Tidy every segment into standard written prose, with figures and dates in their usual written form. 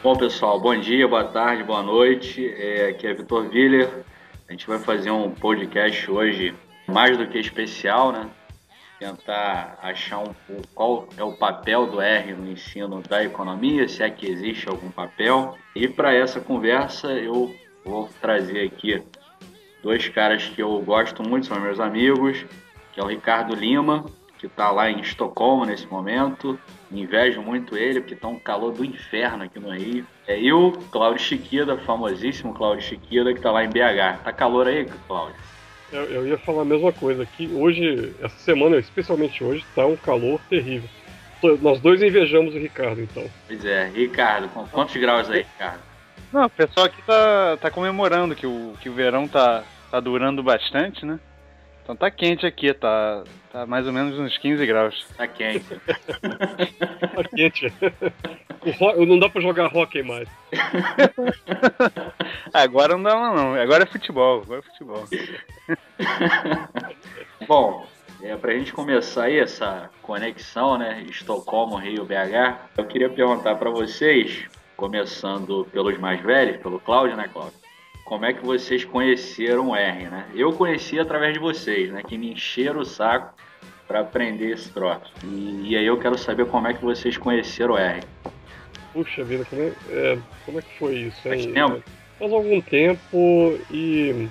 Bom, pessoal, bom dia, boa tarde, boa noite. Aqui é Vitor Viller. A gente vai fazer um podcast hoje mais do que especial, né? Tentar achar qual é o papel do R no ensino da economia, se é que existe algum papel. E para essa conversa eu vou trazer aqui dois caras que eu gosto muito, são meus amigos, que é o Ricardo Lima, que está lá em Estocolmo nesse momento. Invejo muito ele, porque está um calor do inferno aqui no Rio. E o Cláudio Chiquida, famosíssimo Cláudio Chiquida, que está lá em BH. Tá calor aí, Cláudio? Eu ia falar a mesma coisa aqui. Hoje, essa semana, especialmente hoje, tá um calor terrível. Nós dois invejamos o Ricardo, então. Pois é, Ricardo, com quantos graus aí, Ricardo? Não, o pessoal aqui tá comemorando que o verão tá durando bastante, né? Então tá quente aqui, tá mais ou menos uns 15 graus. Tá quente. Tá quente. Não dá pra jogar hóquei mais. Agora não dá não. Agora é futebol. Bom, pra gente começar aí essa conexão, né? Estocolmo, Rio, BH, eu queria perguntar para vocês, começando pelos mais velhos, pelo Cláudio, né, Cláudio? Como é que vocês conheceram o R, né? Eu conheci através de vocês, né? Que me encheram o saco para aprender esse troço. E aí eu quero saber como é que vocês conheceram o R. Puxa vida, como é que foi isso, Faz hein? tempo? Faz algum tempo e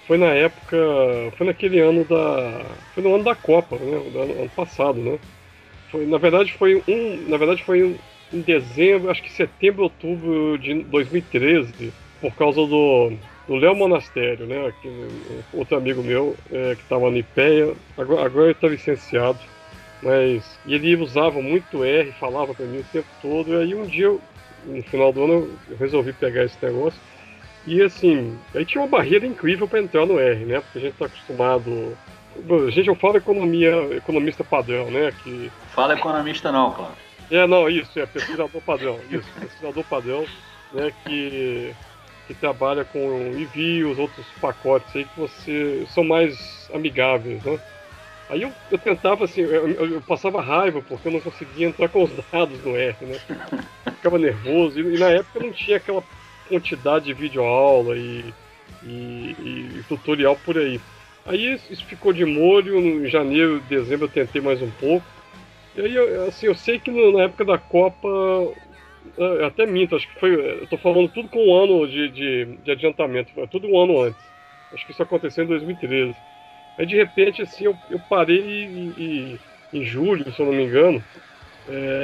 foi na época, foi naquele ano foi no ano da Copa, né? Do ano passado, né? Na verdade foi em dezembro, acho que setembro, outubro de 2013, por causa do Léo Monastério, né? Outro amigo meu que estava no IPEA, agora ele está licenciado, mas ele usava muito R, falava para mim o tempo todo, e aí um dia, no final do ano, eu resolvi pegar esse negócio, e assim, aí tinha uma barreira incrível para entrar no R, né? Porque a gente está acostumado. Gente, eu falo economista padrão, né? Fala economista não, Cláudio. Não, isso, pesquisador padrão, pesquisador padrão, né, que trabalha com envios, outros pacotes aí que são mais amigáveis, né. Aí eu tentava, assim, eu passava raiva porque eu não conseguia entrar com os dados no R, né, ficava nervoso, e na época não tinha aquela quantidade de videoaula e tutorial por aí. Aí isso ficou de molho, em janeiro, dezembro eu tentei mais um pouco. E aí, eu sei que na época da Copa, eu até minto, acho que foi, eu tô falando tudo com um ano de adiantamento, foi tudo um ano antes. Acho que isso aconteceu em 2013. Aí de repente, assim, eu parei em julho, se eu não me engano,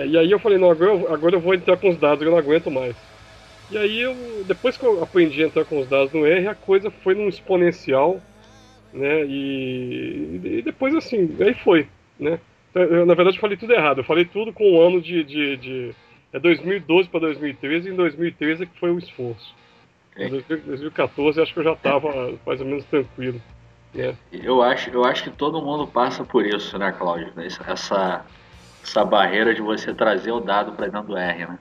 e aí eu falei, não, agora eu vou entrar com os dados, eu não aguento mais. E aí, depois que eu aprendi a entrar com os dados no R, a coisa foi num exponencial, né, e depois, assim, aí foi, né. Na verdade, eu falei tudo errado. Eu falei tudo com o ano de 2012 para 2013, e em 2013 é que foi o esforço. Em 2014, acho que eu já estava mais ou menos tranquilo. Né? Eu acho que todo mundo passa por isso, né, Cláudio? Essa barreira de você trazer o dado para dentro do R, né?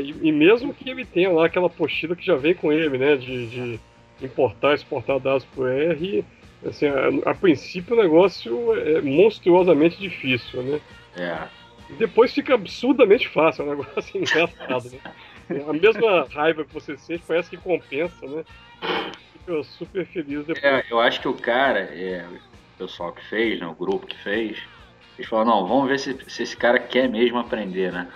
E mesmo que ele tenha lá aquela apostila que já vem com ele, né, de importar e exportar dados para o R, assim, a princípio o negócio é monstruosamente difícil, né? E depois fica absurdamente fácil, é um negócio engraçado, né? A mesma raiva que você sente parece que compensa, né? Fica super feliz depois. Eu acho que o cara, o pessoal que fez, né, o grupo que fez, eles falaram, não, vamos ver se esse cara quer mesmo aprender, né?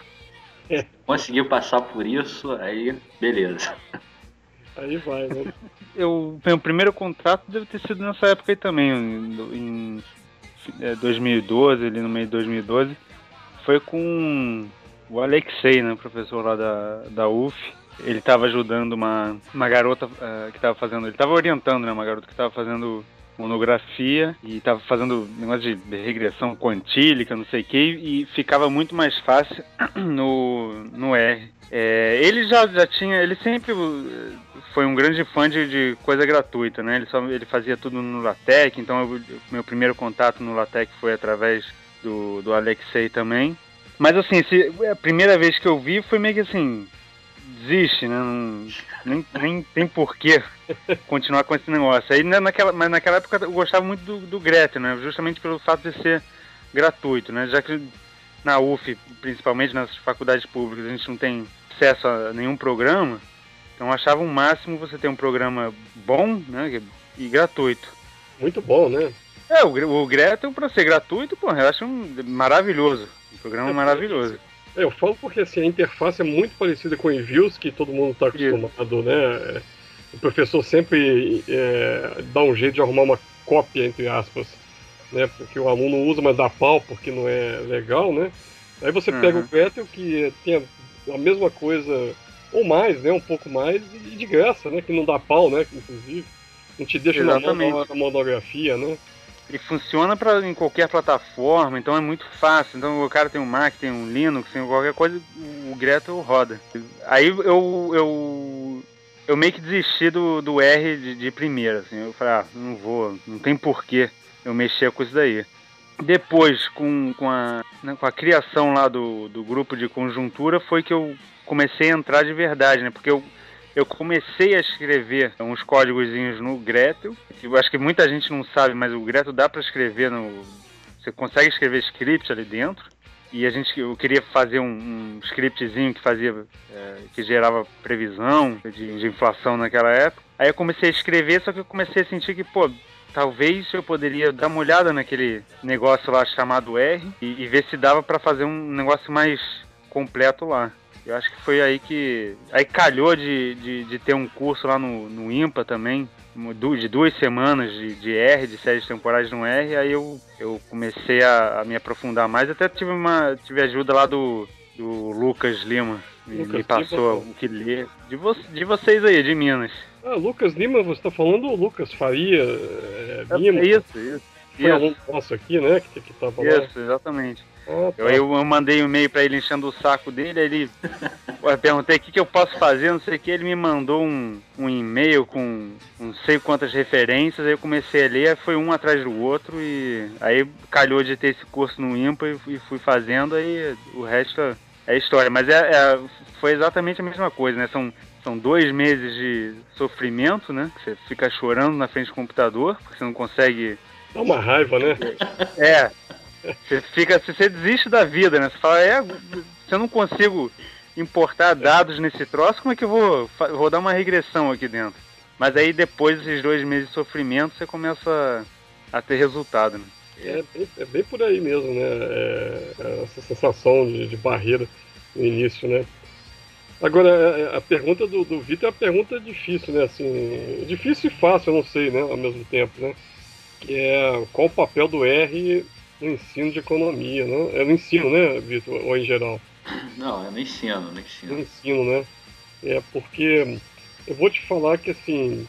Se conseguir passar por isso, aí beleza. Aí vai, né? Meu primeiro contrato deve ter sido nessa época aí também, em 2012, ali no meio de 2012. Foi com o Alexei, né, professor lá da UF. Ele estava ajudando uma garota que estava fazendo... Ele estava orientando, né, uma garota que estava fazendo monografia e estava fazendo negócio de regressão quantílica, não sei o que, e ficava muito mais fácil no R. Ele já tinha... Ele sempre foi um grande fã de coisa gratuita, né? Ele fazia tudo no LaTeX, então meu primeiro contato no LaTeX foi através do Alexei também. Mas assim, a primeira vez que eu vi foi meio que assim, desiste, né? Nem tem porquê continuar com esse negócio. Aí mas naquela época eu gostava muito do Greta, né? Justamente pelo fato de ser gratuito, né? Já que na UF, principalmente nas faculdades públicas, a gente não tem acesso a nenhum programa, então eu achava o máximo você ter um programa bom, né, e gratuito. Muito bom, né? O Gretel, para ser gratuito, pô, eu acho maravilhoso. Um programa maravilhoso. Eu falo porque assim, a interface é muito parecida com o Enviews, que todo mundo está acostumado, né? O professor sempre dá um jeito de arrumar uma cópia, entre aspas, né? Porque o aluno usa, mas dá pau porque não é legal, né? Aí você pega o Gretel, que tem a mesma coisa, ou mais, né? Um pouco mais, e de graça, né? Que não dá pau, né? Inclusive, não te deixa na monografia, né? E funciona em qualquer plataforma, então é muito fácil. Então o cara tem um Mac, tem um Linux, tem qualquer coisa, o Gretel roda. Aí eu meio que desisti do R de primeira, assim. Eu falei, não tem porquê eu mexer com isso daí. Depois, com a criação lá do grupo de conjuntura, foi que eu comecei a entrar de verdade, né? Porque eu comecei a escrever uns códigozinhos no Gretel. Eu acho que muita gente não sabe, mas o Gretel dá para escrever você consegue escrever script ali dentro. E eu queria fazer um scriptzinho que gerava previsão de inflação naquela época. Aí eu comecei a escrever, só que eu comecei a sentir que, talvez eu poderia dar uma olhada naquele negócio lá chamado R e ver se dava para fazer um negócio mais completo lá. Eu acho que foi aí que... Aí calhou de ter um curso lá no IMPA também, de 2 semanas de R, de séries temporais no R. Aí eu comecei a me aprofundar mais. Até tive ajuda lá do Lucas Lima. Me passou o que ler. De vocês aí, de Minas. Lucas Lima, você está falando do Lucas Faria Lima? Isso. Foi aluno nosso aqui, né? Que tava lá. Isso, exatamente. Tá. Eu mandei um e-mail pra ele enchendo o saco dele, aí ele eu perguntei o que eu posso fazer, não sei o que, ele me mandou um e-mail com não sei quantas referências, aí eu comecei a ler, foi um atrás do outro, e aí calhou de ter esse curso no IMPA e fui fazendo, aí o resto é história. Mas foi exatamente a mesma coisa, né? São 2 meses de sofrimento, né? Que você fica chorando na frente do computador, porque você não consegue... Dá uma raiva, né? Você desiste da vida, né? Você fala, se eu não consigo importar dados nesse troço, como é que eu vou dar uma regressão aqui dentro? Mas aí depois desses 2 meses de sofrimento, você começa a ter resultado, né? É bem por aí mesmo, né? Essa sensação de barreira no início, né? Agora, a pergunta do Vitor é uma pergunta difícil, né? Assim, difícil e fácil, eu não sei, né? Ao mesmo tempo, né? Que é qual o papel do R no ensino de economia, né? É no ensino, né, Vitor? Ou em geral? Não, é no ensino. No ensino, né? Porque eu vou te falar que, assim,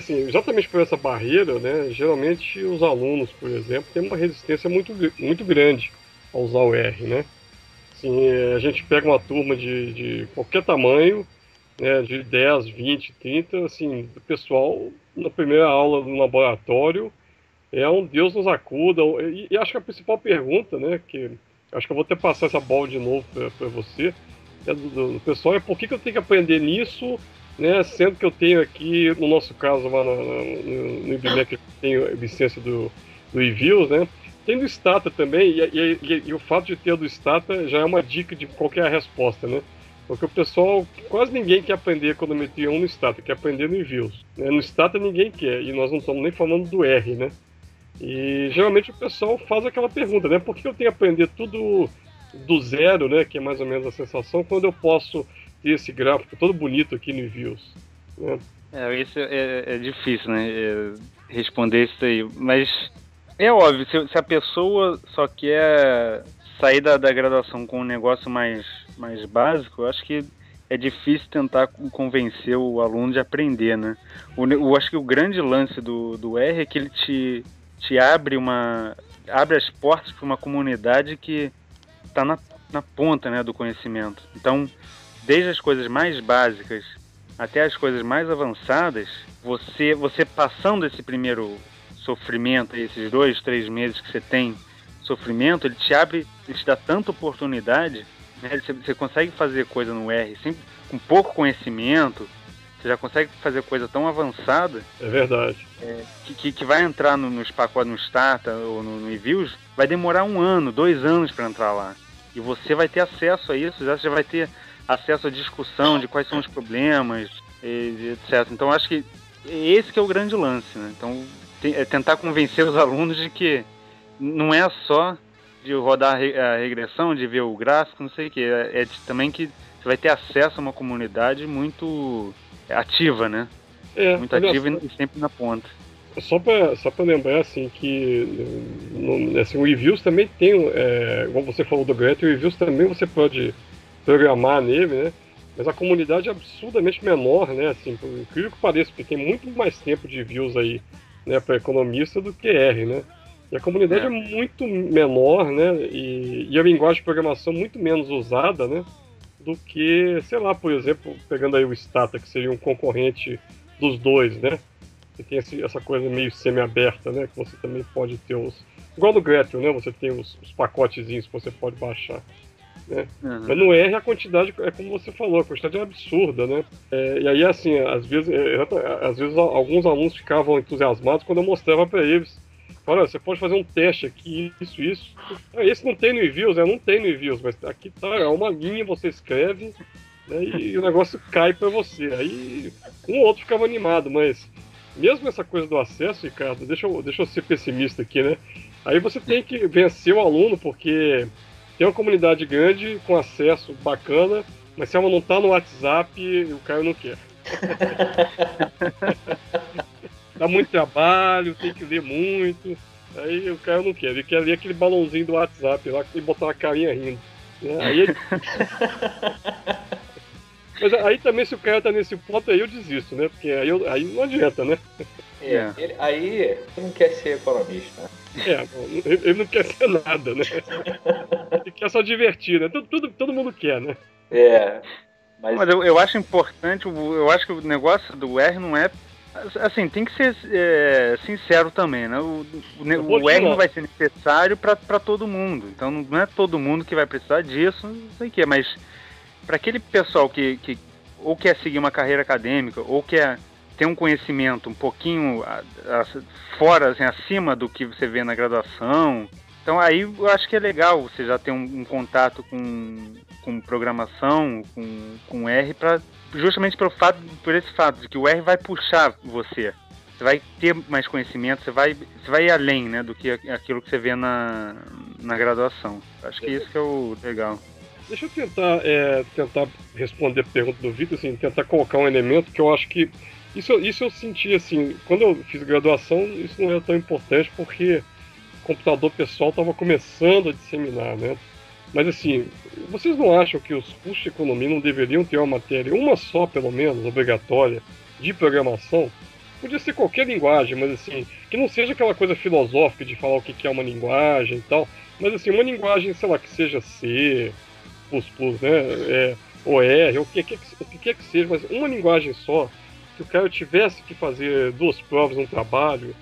exatamente por essa barreira, né? Geralmente os alunos, por exemplo, têm uma resistência muito, muito grande a usar o R, né? Assim, a gente pega uma turma de qualquer tamanho, né, de 10, 20, 30, assim, o pessoal, na primeira aula no laboratório, um Deus nos acuda. E acho que a principal pergunta, né, que acho que eu vou até passar essa bola de novo para você, do pessoal, é por que eu tenho que aprender nisso, né, sendo que eu tenho aqui, no nosso caso, lá no IBMEC, eu tenho a licença do eViews, né, tem do Stata também, e o fato de ter do Stata já é uma dica de qualquer resposta, né? Porque o pessoal, quase ninguém quer aprender econometria 1 no Stata, quer aprender no eViews. No Stata ninguém quer, e nós não estamos nem falando do R, né? E geralmente o pessoal faz aquela pergunta, né? Por que eu tenho que aprender tudo do zero, né? Que é mais ou menos a sensação, quando eu posso ter esse gráfico todo bonito aqui no eViews, né? Isso é difícil, né? Responder isso aí, mas... É óbvio, se a pessoa só quer sair da graduação com um negócio mais básico, eu acho que é difícil tentar convencer o aluno de aprender, né? Eu acho que o grande lance do R é que ele te abre as portas para uma comunidade que está na ponta, né, do conhecimento. Então, desde as coisas mais básicas até as coisas mais avançadas, você passando esse primeiro sofrimento, esses 2, 3 meses que você tem sofrimento, ele te dá tanta oportunidade, né? Você consegue fazer coisa no R com pouco conhecimento, você já consegue fazer coisa tão avançada. É verdade. Que vai entrar nos pacotes, no Stata ou no eViews, vai demorar 1 ano, 2 anos para entrar lá. E você vai ter acesso a isso, já vai ter acesso à discussão de quais são os problemas, etc. Então acho que esse que é o grande lance, né? Então é tentar convencer os alunos de que não é só de rodar a regressão, de ver o gráfico, não sei o que, também que você vai ter acesso a uma comunidade muito ativa, né? Muito ativa e sempre na ponta. Só para lembrar, assim, que assim, o Reviews também tem, como você falou do Greta, o Reviews também você pode programar nele, né? Mas a comunidade é absurdamente menor, né? Assim, por incrível que pareça, porque tem muito mais tempo de views aí, né, para economista do que R, né? E a comunidade é muito menor, né? E a linguagem de programação muito menos usada, né? Do que, sei lá, por exemplo, pegando aí o Stata, que seria um concorrente dos dois, né? Que tem essa coisa meio semi-aberta, né? Que você também pode ter igual no Gretchen, né? Você tem os pacotezinhos que você pode baixar, né? Mas no R a quantidade, é como você falou, a quantidade é absurda, né? E aí, assim, às vezes alguns alunos ficavam entusiasmados quando eu mostrava para eles. Olha, você pode fazer um teste aqui, isso. Esse não tem no Reviews, não tem no Reviews, mas aqui tá, é uma linha, você escreve, né, e o negócio cai para você. Aí um ou outro ficava animado, mas mesmo essa coisa do acesso, Ricardo, deixa eu ser pessimista aqui, né? Aí você tem que vencer o aluno, porque tem uma comunidade grande, com acesso bacana, mas se ela não tá no WhatsApp, o cara não quer. Dá muito trabalho, tem que ler muito. Aí o cara não quer, ele quer ler aquele balãozinho do WhatsApp lá e botar uma carinha rindo. Né? Mas aí também, se o cara tá nesse ponto, aí eu desisto, né? Porque aí não adianta, né? Aí ele não quer ser economista. Ele não quer ser nada, né? Ele quer só divertir, né? Todo mundo quer, né? Mas eu acho importante, eu acho que o negócio do R não é. Assim, tem que ser sincero também, né? O R não vai ser necessário para todo mundo. Então não é todo mundo que vai precisar disso, não sei o que, mas para aquele pessoal que ou quer seguir uma carreira acadêmica, ou quer ter um conhecimento um pouquinho fora, assim, acima do que você vê na graduação. Então aí eu acho que é legal você já ter um contato com programação, com R, justamente por esse fato de que o R vai puxar você. Você vai ter mais conhecimento, você vai ir além, né, do que aquilo que você vê na graduação. Acho que isso que é o legal. Deixa eu tentar responder a pergunta do Vitor, assim, tentar colocar um elemento que eu acho que isso eu senti, assim, quando eu fiz graduação, isso não era tão importante porque o computador pessoal estava começando a disseminar, né? Mas assim, vocês não acham que os cursos de economia não deveriam ter uma matéria, uma só pelo menos, obrigatória, de programação? Podia ser qualquer linguagem, mas assim, que não seja aquela coisa filosófica de falar o que é uma linguagem e tal, mas assim, uma linguagem, sei lá, que seja C, né, ou R, ou o que quer que seja, mas uma linguagem só, que o cara tivesse que fazer 2 provas no trabalho,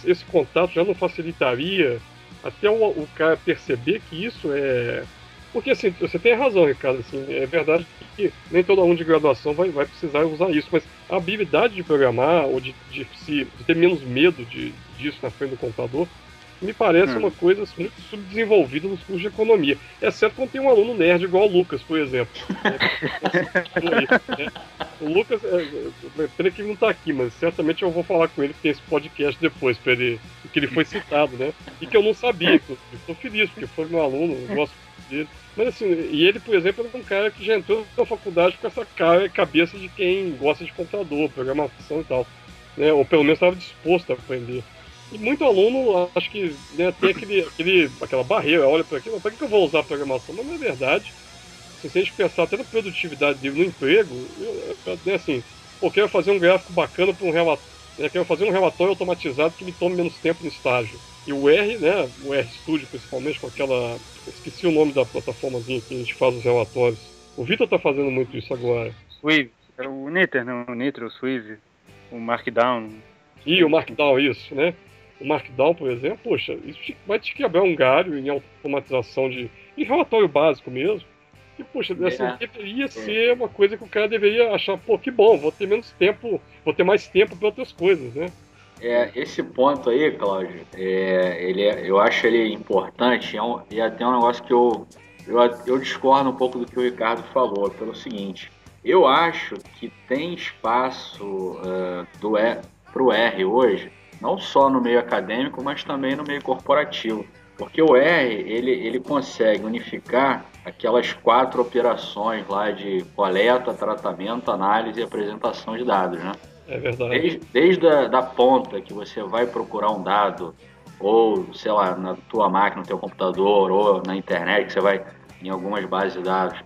esse contato já não facilitaria até o cara perceber que isso é... Porque assim, você tem razão, Ricardo, assim, é verdade que nem todo aluno de graduação vai precisar usar isso, mas a habilidade de programar, ou de ter menos medo disso na frente do computador, me parece uma coisa muito subdesenvolvida nos cursos de economia. Exceto quando tem um aluno nerd igual o Lucas, por exemplo. O Lucas, pena que ele não está aqui, mas certamente eu vou falar com ele que tem esse podcast depois, que ele foi citado, né? E que eu não sabia, estou feliz, porque foi meu aluno, eu gosto dele. Mas assim, e ele, por exemplo, é um cara que já entrou na faculdade com essa cabeça de quem gosta de computador, programação e tal. Né? Ou pelo menos estava disposto a aprender. E muito aluno, acho que, né, tem aquela barreira, olha para aquilo, para que eu vou usar a programação? Mas não é verdade. Se a gente pensar até na produtividade dele no emprego, né, assim, quero fazer um gráfico bacana para um relatório, quero fazer um relatório automatizado que me tome menos tempo no estágio. E o R, né, o RStudio principalmente, com aquela, esqueci o nome da plataformazinha que a gente faz os relatórios. O Vitor está fazendo muito isso agora. Swift, o Nitro, não, o Nitro, o Swift, o Markdown. E o Markdown, isso, né? O Markdown, por exemplo, poxa, isso vai te quebrar um galho em automatização de relatório básico mesmo. E, poxa, assim, deveria ser uma coisa que o cara deveria achar, pô, que bom, vou ter menos tempo, vou ter mais tempo para outras coisas, né? Esse ponto aí, Cláudio, eu acho ele importante, e até um negócio que eu eu discordo um pouco do que o Ricardo falou, pelo seguinte. Eu acho que tem espaço para o R hoje, não só no meio acadêmico, mas também no meio corporativo. Porque o R, ele consegue unificar aquelas 4 operações lá de coleta, tratamento, análise e apresentação de dados, né? É verdade. Desde a ponta que você vai procurar um dado, ou, sei lá, na tua máquina, no teu computador, ou na internet, que você vai em algumas bases de dados,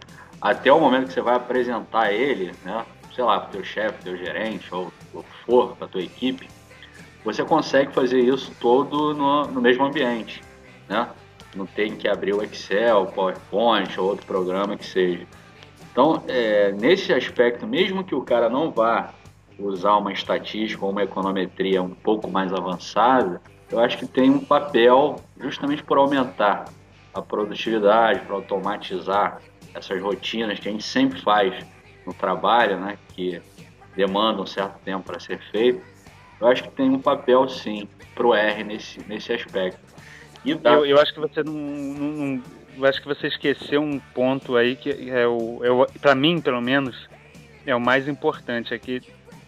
até o momento que você vai apresentar ele, né? Sei lá, para o teu chefe, teu gerente, ou o que for, para a tua equipe, você consegue fazer isso todo no mesmo ambiente, né? Não tem que abrir o Excel, PowerPoint ou outro programa que seja. Então, nesse aspecto, mesmo que o cara não vá usar uma estatística ou uma econometria um pouco mais avançada, eu acho que tem um papel justamente por aumentar a produtividade, para automatizar essas rotinas que a gente sempre faz no trabalho, né, que demandam um certo tempo para ser feito. Eu acho que tem um papel, sim, para o R nesse aspecto. Eu acho que você eu acho que você esqueceu um ponto aí que para mim, pelo menos, é o mais importante. É que,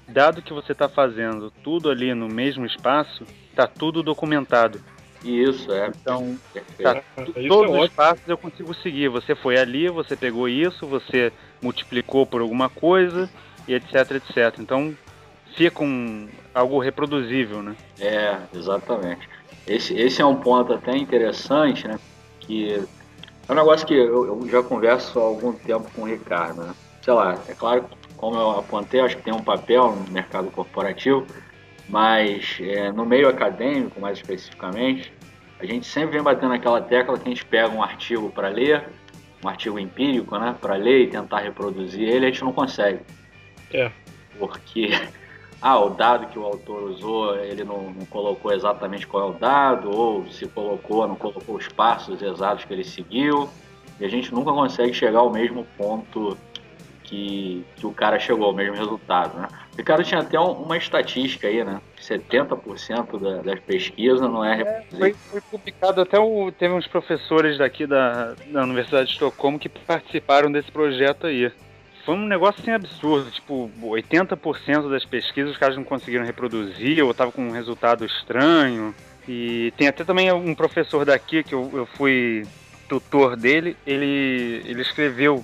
dado que você está fazendo tudo ali no mesmo espaço, está tudo documentado. Isso, Então, perfeito. Todos os passos eu consigo seguir. Você foi ali, você pegou isso, você multiplicou por alguma coisa, e etc, etc. Então, fica algo reproduzível, né? Exatamente. Esse é um ponto até interessante, né? Que é um negócio que eu já converso há algum tempo com o Ricardo, né? Sei lá, é claro que, como eu apontei, acho que tem um papel no mercado corporativo, mas no meio acadêmico, mais especificamente, a gente sempre vem batendo naquela tecla que a gente pega um artigo para ler, um artigo empírico, né? Para ler e tentar reproduzir ele, a gente não consegue. Porque o dado que o autor usou, ele não colocou exatamente qual é o dado, ou se colocou, não colocou os passos exatos que ele seguiu, e a gente nunca consegue chegar ao mesmo ponto que o cara chegou, ao mesmo resultado, né? O Ricardo tinha até uma estatística aí, né? 70% das pesquisas não é reproduzida. Foi publicado até teve uns professores daqui da Universidade de Estocolmo que participaram desse projeto aí. Foi um negócio assim absurdo, tipo, 80% das pesquisas os caras não conseguiram reproduzir, ou tava com um resultado estranho. E tem até também um professor daqui, que eu fui tutor dele, ele escreveu,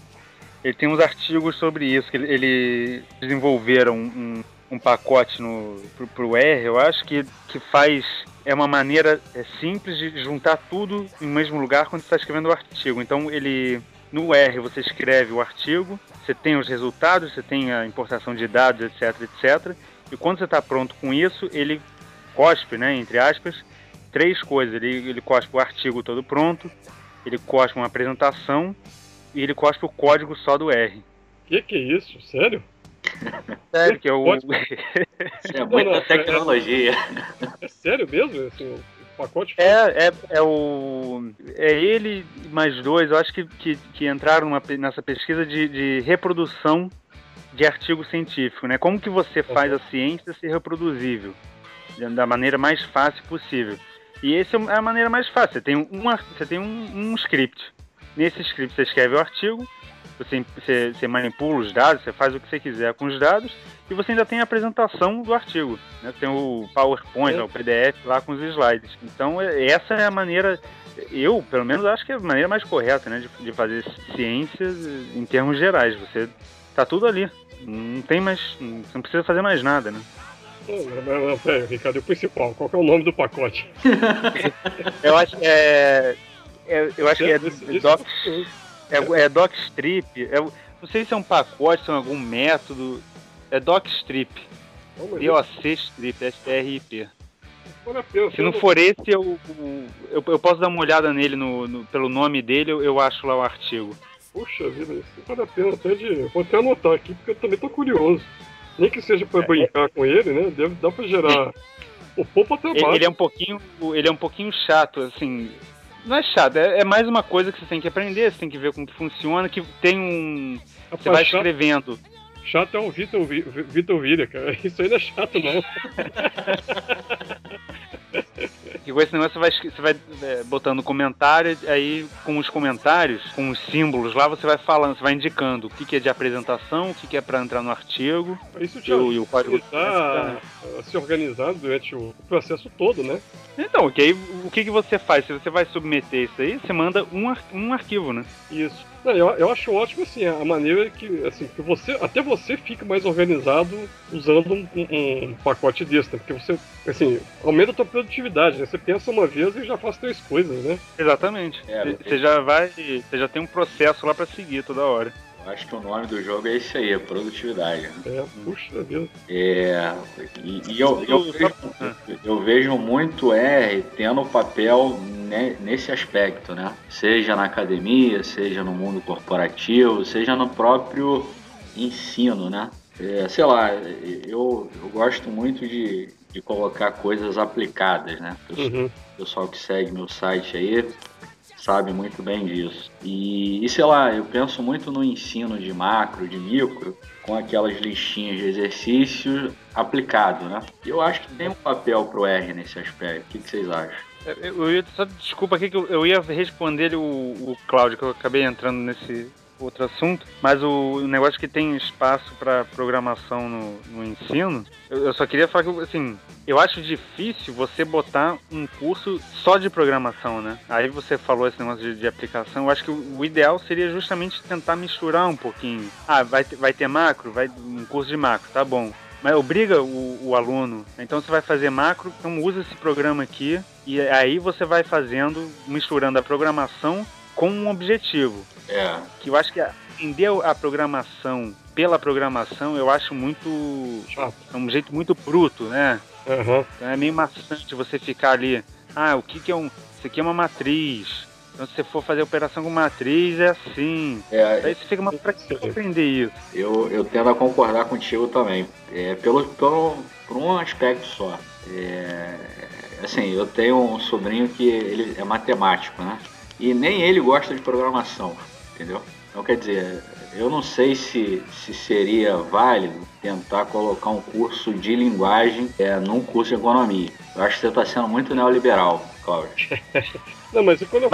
ele tem uns artigos sobre isso, que ele desenvolveram um pacote pro R, eu acho que faz, é uma maneira simples de juntar tudo em um mesmo lugar quando você está escrevendo o artigo. Então no R você escreve o artigo, você tem os resultados, você tem a importação de dados, etc, etc. E quando você está pronto com isso, ele cospe, né, entre aspas, 3 coisas. Ele cospe o artigo todo pronto, ele cospe uma apresentação e ele cospe o código só do R. Que é isso? Sério? Sério, que eu... Isso é muita tecnologia. É sério mesmo? Assim, o pacote... É ele e mais 2, eu acho que entraram nessa pesquisa de reprodução de artigo científico, né? Como que você faz a ciência ser reproduzível da maneira mais fácil possível. E essa é a maneira mais fácil. Você tem um script. Nesse script você escreve o artigo, você manipula os dados, você faz o que você quiser com os dados, e você ainda tem a apresentação do artigo, né? Tem o PowerPoint, o PDF lá com os slides. Então essa é a maneira, eu pelo menos acho que é a maneira mais correta, né, de fazer ciências em termos gerais. Você tá tudo ali, não tem mais, você não precisa fazer mais nada, né? Não, peraí, Ricardo, o principal, qual que é o nome do pacote? Eu acho que é Docstrip. Não sei se é um pacote, se é algum método. É Docstrip. DOC-strip, STRIP. Se não for esse, eu posso dar uma olhada nele pelo nome dele, eu acho lá o artigo. Puxa vida, isso vale a pena vou até anotar aqui, porque eu também tô curioso. Nem que seja pra brincar com ele, né? Dá pra gerar o pouco trabalho. Ele é um pouquinho chato, assim. Não é chato, é mais uma coisa que você tem que aprender, você tem que ver como que funciona, que tem um... Você vai escrevendo. Chato é o Vitor Villa, cara. Isso aí não é chato, não. E com esse negócio você vai botando comentário, aí com os comentários, com os símbolos lá, você vai falando, você vai indicando o que é de apresentação, o que é para entrar no artigo. Isso te e o código a se organizar durante o processo todo, né? Então, o que você faz? Se você vai submeter isso aí, você manda um arquivo, né? Isso. Não, eu acho ótimo, assim, a maneira que, assim, que até você fica mais organizado usando um pacote desse, né? Porque você, assim, aumenta a tua produtividade, né? Você pensa uma vez e já faz 3 coisas, né? Exatamente. Você já tem um processo lá pra seguir toda hora. Eu acho que o nome do jogo é esse aí, Produtividade. Né? Puxa vida. Eu vejo muito R tendo papel nesse aspecto, né? Seja na academia, seja no mundo corporativo, seja no próprio ensino, né? Sei lá, eu gosto muito de colocar coisas aplicadas, né? O pessoal que segue meu site aí sabe muito bem disso. E sei lá, eu penso muito no ensino de macro, de micro, com aquelas listinhas de exercícios aplicado, né? E eu acho que tem um papel pro R nesse aspecto. O que vocês acham? Desculpa aqui que eu ia responder o Cláudio, que eu acabei entrando nesse outro assunto, mas o negócio que tem espaço para programação no ensino, eu só queria falar que, assim, eu acho difícil você botar um curso só de programação, né? Aí você falou esse negócio de aplicação, eu acho que o ideal seria justamente tentar misturar um pouquinho. Vai ter macro? Vai um curso de macro, tá bom. Mas obriga o aluno, então você vai fazer macro, então usa esse programa aqui, e aí você vai fazendo, misturando a programação com um objetivo. Que eu acho que entender a programação pela programação, eu acho muito... É um jeito muito bruto, né? Uhum. Então é meio maçante você ficar ali, o que é isso aqui é uma matriz. Então se você for fazer operação com matriz, é assim. Aí você fica, mas pra que você aprender isso? Eu tendo a concordar contigo também. Por um aspecto só. Assim, eu tenho um sobrinho que ele é matemático, né? E nem ele gosta de programação, entendeu? Então, quer dizer, eu não sei se seria válido tentar colocar um curso de linguagem num curso de economia. Eu acho que você está sendo muito neoliberal, Cláudio. Não, mas quando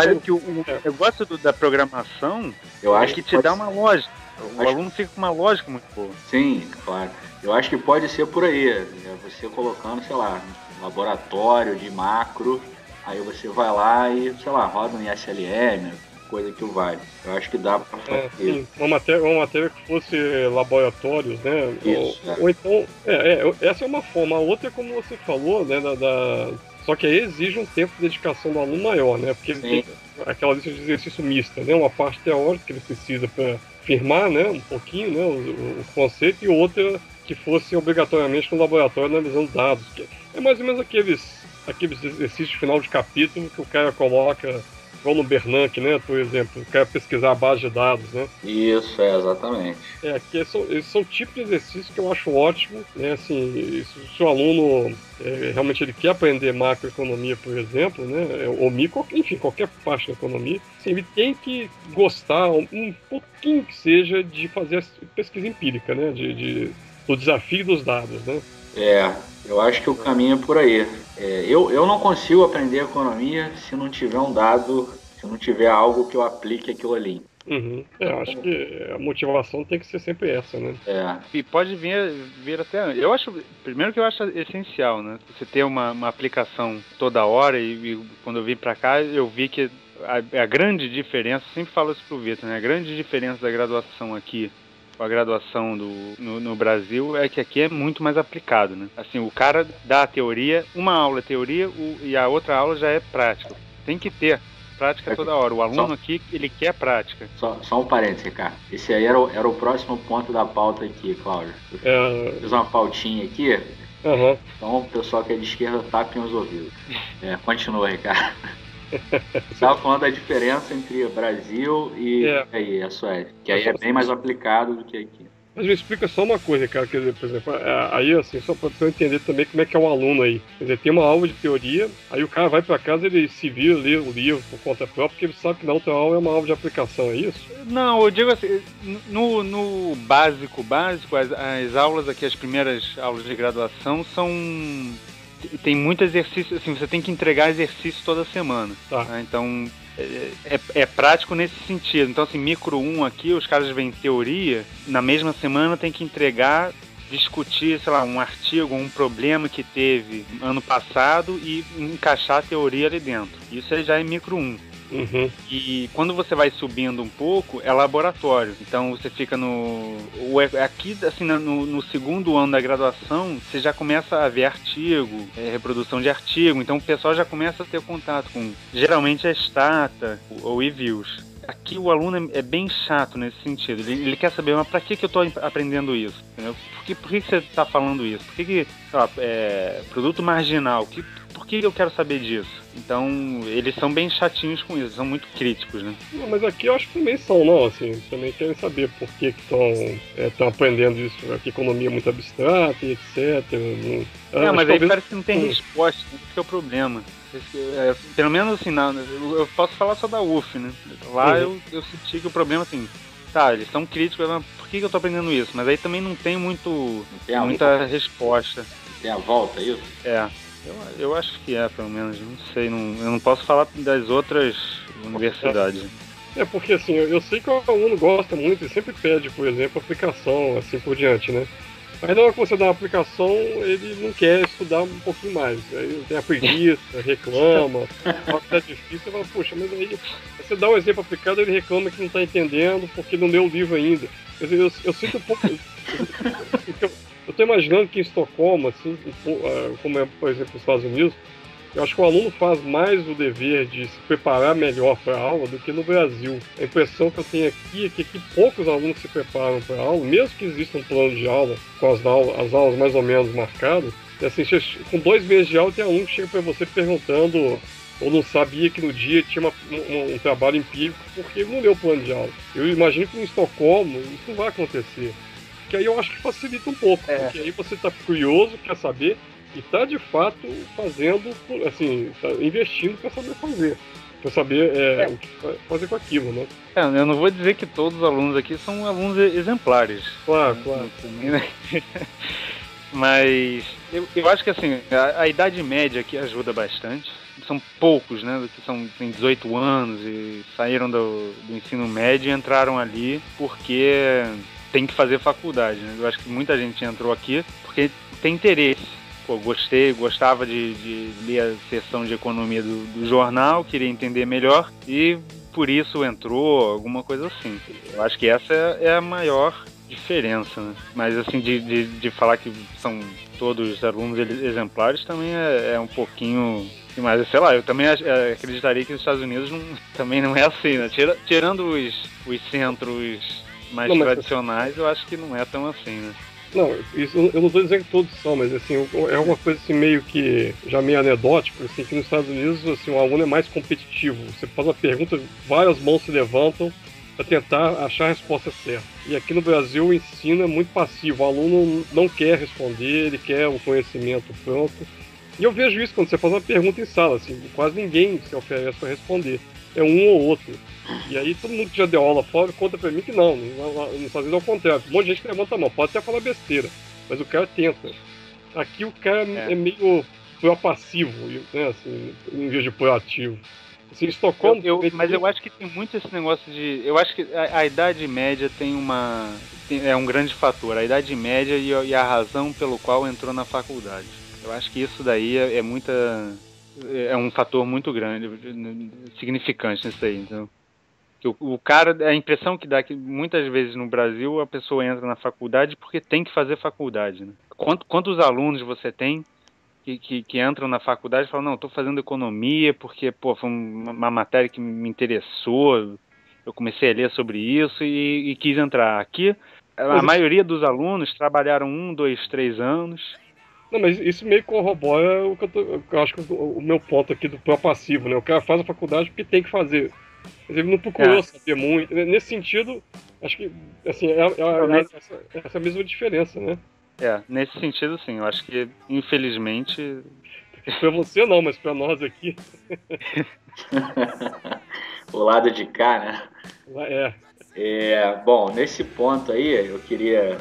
eu gosto da programação, eu acho que te dá uma lógica. O aluno fica com uma lógica muito boa. Sim, claro. Eu acho que pode ser por aí. Você colocando, sei lá, um laboratório de macro, aí você vai lá e, sei lá, roda um ISLM, coisa que o vale. Eu acho que dá para fazer isso. Uma matéria que fosse laboratórios, né? Isso, ou então, essa é uma forma. A outra é como você falou, né? Só que aí exige um tempo de dedicação do aluno maior, né? Porque ele tem aquela lista de exercício mista, né? Uma parte teórica que ele precisa para firmar, né? Um pouquinho, né? O conceito, e outra que fosse obrigatoriamente no laboratório analisando dados. Que é mais ou menos aqueles exercícios de final de capítulo que o cara coloca, igual no Bernanke, né? Por exemplo, o cara pesquisar a base de dados, né? Isso, exatamente. Aqui esses são tipos de exercícios que eu acho ótimo, né? Assim, se o aluno realmente ele quer aprender macroeconomia, por exemplo, né? Ou micro, enfim, qualquer parte da economia, assim, ele tem que gostar um pouquinho que seja de fazer pesquisa empírica, né? Do desafio dos dados, né? Eu acho que o caminho é por aí. Eu não consigo aprender economia se não tiver um dado, se não tiver algo que eu aplique aquilo ali. Uhum. Eu acho que a motivação tem que ser sempre essa, né? E pode vir até... Eu acho, primeiro que eu acho essencial, né? Você ter uma aplicação toda hora e quando eu vim pra cá, eu vi que a grande diferença, sempre falo isso pro Vitor, né? A grande diferença da graduação aqui com a graduação no Brasil é que aqui é muito mais aplicado, né? Assim, o cara dá a teoria, uma aula é teoria e a outra aula já é prática. Tem que ter prática toda hora. O aluno aqui, ele quer prática. Só um parênteses, Ricardo. Esse aí era o próximo ponto da pauta aqui, Cláudio. Eu fiz uma pautinha aqui. Uhum. Então o pessoal que é de esquerda tapem os ouvidos. Continua, Ricardo. Estava falando da diferença entre o Brasil e a Suécia, que aí é bem mais aplicado do que aqui. Mas me explica só uma coisa, cara, quer dizer, por exemplo, aí assim, só para eu entender também como é que é o aluno aí. Quer dizer, tem uma aula de teoria, aí o cara vai para casa, ele se vira, lê o livro por conta própria, porque ele sabe que na outra aula é uma aula de aplicação, é isso? Não, eu digo assim, no básico, as aulas aqui, as primeiras aulas de graduação são tem muito exercício, assim, você tem que entregar exercício toda semana. Tá. Né? Então, é prático nesse sentido. Então, assim, micro 1 aqui, os caras veem teoria, na mesma semana tem que entregar, discutir, sei lá, um artigo, um problema que teve ano passado e encaixar a teoria ali dentro. Isso aí já é micro 1. Uhum. E quando você vai subindo um pouco, é laboratório. Então você fica aqui, assim, no segundo ano da graduação, você já começa a ver artigo, reprodução de artigo. Então o pessoal já começa a ter contato com, geralmente, a Stata ou e-views. Aqui o aluno é bem chato nesse sentido. Ele quer saber, mas pra que eu tô aprendendo isso? Entendeu? Por que você tá falando isso? Por que sei lá, produto marginal? Por que eu quero saber disso? Então, eles são bem chatinhos com isso, são muito críticos, né? Não, mas aqui eu acho que também são, não, assim, também querem saber por que estão aprendendo isso, que a economia é muito abstrata e etc. Mas aí parece que não tem resposta, esse que é o problema. Pelo menos assim, eu posso falar só da UF, né? Lá eu senti que o problema, assim, tá, eles são críticos, mas por que eu tô aprendendo isso? Mas aí também não tem muita resposta. Tem a volta, isso? Eu acho que pelo menos, não sei, eu não posso falar das outras universidades. Porque assim, eu sei que o aluno gosta muito e sempre pede, por exemplo, aplicação, assim por diante, né? Aí na hora que você dá uma aplicação, ele não quer estudar um pouquinho mais. Aí tem a preguiça, reclama, fala que tá difícil, você fala, poxa, mas aí você dá um exemplo aplicado, ele reclama que não tá entendendo porque não leu o livro ainda. Eu sinto um pouco. Eu tô imaginando que em Estocolmo, assim, como é, por exemplo, nos Estados Unidos, eu acho que o aluno faz mais o dever de se preparar melhor para a aula do que no Brasil. A impressão que eu tenho aqui é que aqui poucos alunos se preparam para a aula, mesmo que exista um plano de aula com as aulas mais ou menos marcadas. E assim, com 2 meses de aula, tem aluno que chega para você perguntando ou não sabia que no dia tinha um trabalho empírico porque ele não leu o plano de aula. Eu imagino que em Estocolmo isso não vai acontecer. Que aí eu acho que facilita um pouco, porque aí você está curioso, quer saber, e está de fato fazendo, assim, tá investindo para saber fazer. Para saber o que fazer com aquilo, né? Eu não vou dizer que todos os alunos aqui são alunos exemplares. Claro. Mas eu acho que assim, a idade média aqui ajuda bastante. São poucos, né? Que têm 18 anos e saíram do ensino médio e entraram ali porque tem que fazer faculdade, né? Eu acho que muita gente entrou aqui porque tem interesse. Pô, gostava de ler a seção de economia do jornal, queria entender melhor e por isso entrou, alguma coisa assim. Eu acho que essa é a maior diferença, né? Mas assim, de falar que são todos alunos exemplares também é um pouquinho demais. Sei lá, eu também acreditaria que nos Estados Unidos também não é assim, né? Tirando os centros mais tradicionais, eu acho que não é tão assim, né? Não, isso eu não estou dizendo que todos são, mas assim, é uma coisa assim meio que já meio anedótica, assim, que nos Estados Unidos assim, o aluno é mais competitivo. Você faz uma pergunta, várias mãos se levantam para tentar achar a resposta certa. E aqui no Brasil o ensino é muito passivo, o aluno não quer responder, ele quer o conhecimento pronto. E eu vejo isso quando você faz uma pergunta em sala, assim, quase ninguém se oferece para responder. É um ou outro. E aí todo mundo que já deu aula fora conta pra mim que não, nos Estados Unidos é o contrário. Um monte de gente que levanta a mão, pode até falar besteira, mas o cara tenta. Aqui o cara é meio propassivo, né, assim, em vez de proativo. Assim, em Estocolmo... Mas eu acho que tem muito esse negócio de... Eu acho que a idade média é um grande fator. A idade média e a razão pelo qual entrou na faculdade. Eu acho que isso daí é um fator muito grande, significante nisso aí. Então, o cara, a impressão que dá que muitas vezes no Brasil a pessoa entra na faculdade porque tem que fazer faculdade, né? Quantos alunos você tem que entram na faculdade e falam, não, estou fazendo economia porque foi uma matéria que me interessou, eu comecei a ler sobre isso e quis entrar. Aqui, a maioria dos alunos trabalharam 1, 2, 3 anos. Não, mas isso meio corrobora o que eu acho que o meu ponto aqui do passivo, né? O cara faz a faculdade porque tem que fazer. Mas ele não procurou saber muito. Nesse sentido, acho que assim, essa mesma diferença, né? Nesse sentido, sim. Eu acho que, infelizmente... Pra você não, mas pra nós aqui... O lado de cá, né? Bom, nesse ponto aí, eu queria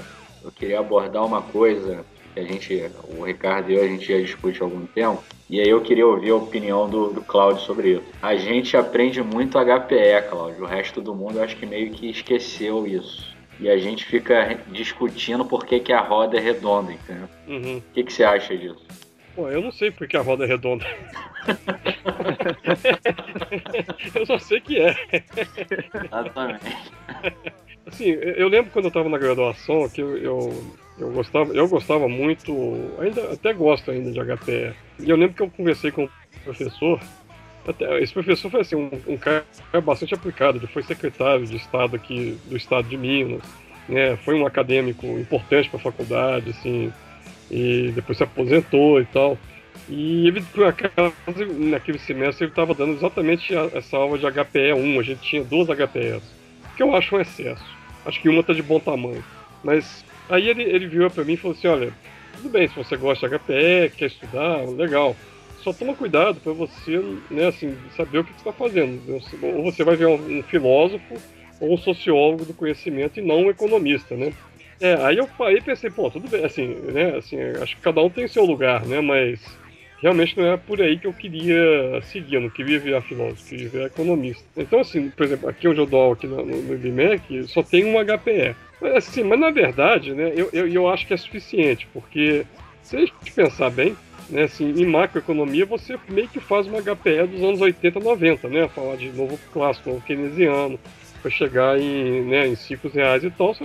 abordar uma coisa. que o Ricardo e eu, a gente já discute há algum tempo, e aí eu queria ouvir a opinião do Cláudio sobre isso. A gente aprende muito HPE, Cláudio, o resto do mundo eu acho que meio que esqueceu isso. E a gente fica discutindo por que a roda é redonda, entendeu? Uhum. O que você acha disso? Pô, eu não sei porque a roda é redonda. Eu só sei que é. Exatamente. Assim, eu lembro quando eu estava na graduação que eu gostava muito, até gosto ainda de HPE. E eu lembro que eu conversei com um professor, esse professor foi assim, um cara bastante aplicado, ele foi secretário de Estado aqui do Estado de Minas, né? Foi um acadêmico importante para a faculdade, assim, e depois se aposentou e tal. E ele, por acaso, naquele semestre, ele estava dando exatamente essa aula de HPE1. A gente tinha 2 HPEs, que eu acho um excesso. Acho que uma está de bom tamanho. Mas aí ele virou para mim e falou assim: olha, tudo bem, se você gosta de HPE, quer estudar, legal. Só toma cuidado para você, né, assim, saber o que você está fazendo. Ou você vai ver um filósofo ou um sociólogo do conhecimento e não um economista, né? Aí eu parei e pensei, pô, tudo bem, assim, né, assim, acho que cada um tem seu lugar, né, mas realmente não era por aí que eu queria seguir, eu não queria virar filósofo, eu queria virar economista. Então, assim, por exemplo, aqui onde eu dou aula, aqui no IBMEC, só tem um HPE. Mas na verdade, né, eu acho que é suficiente, porque se a gente pensar bem, né, assim, em macroeconomia você meio que faz uma HPE dos anos 80, 90, né, falar de novo clássico, novo keynesiano, para chegar em ciclos reais e tal,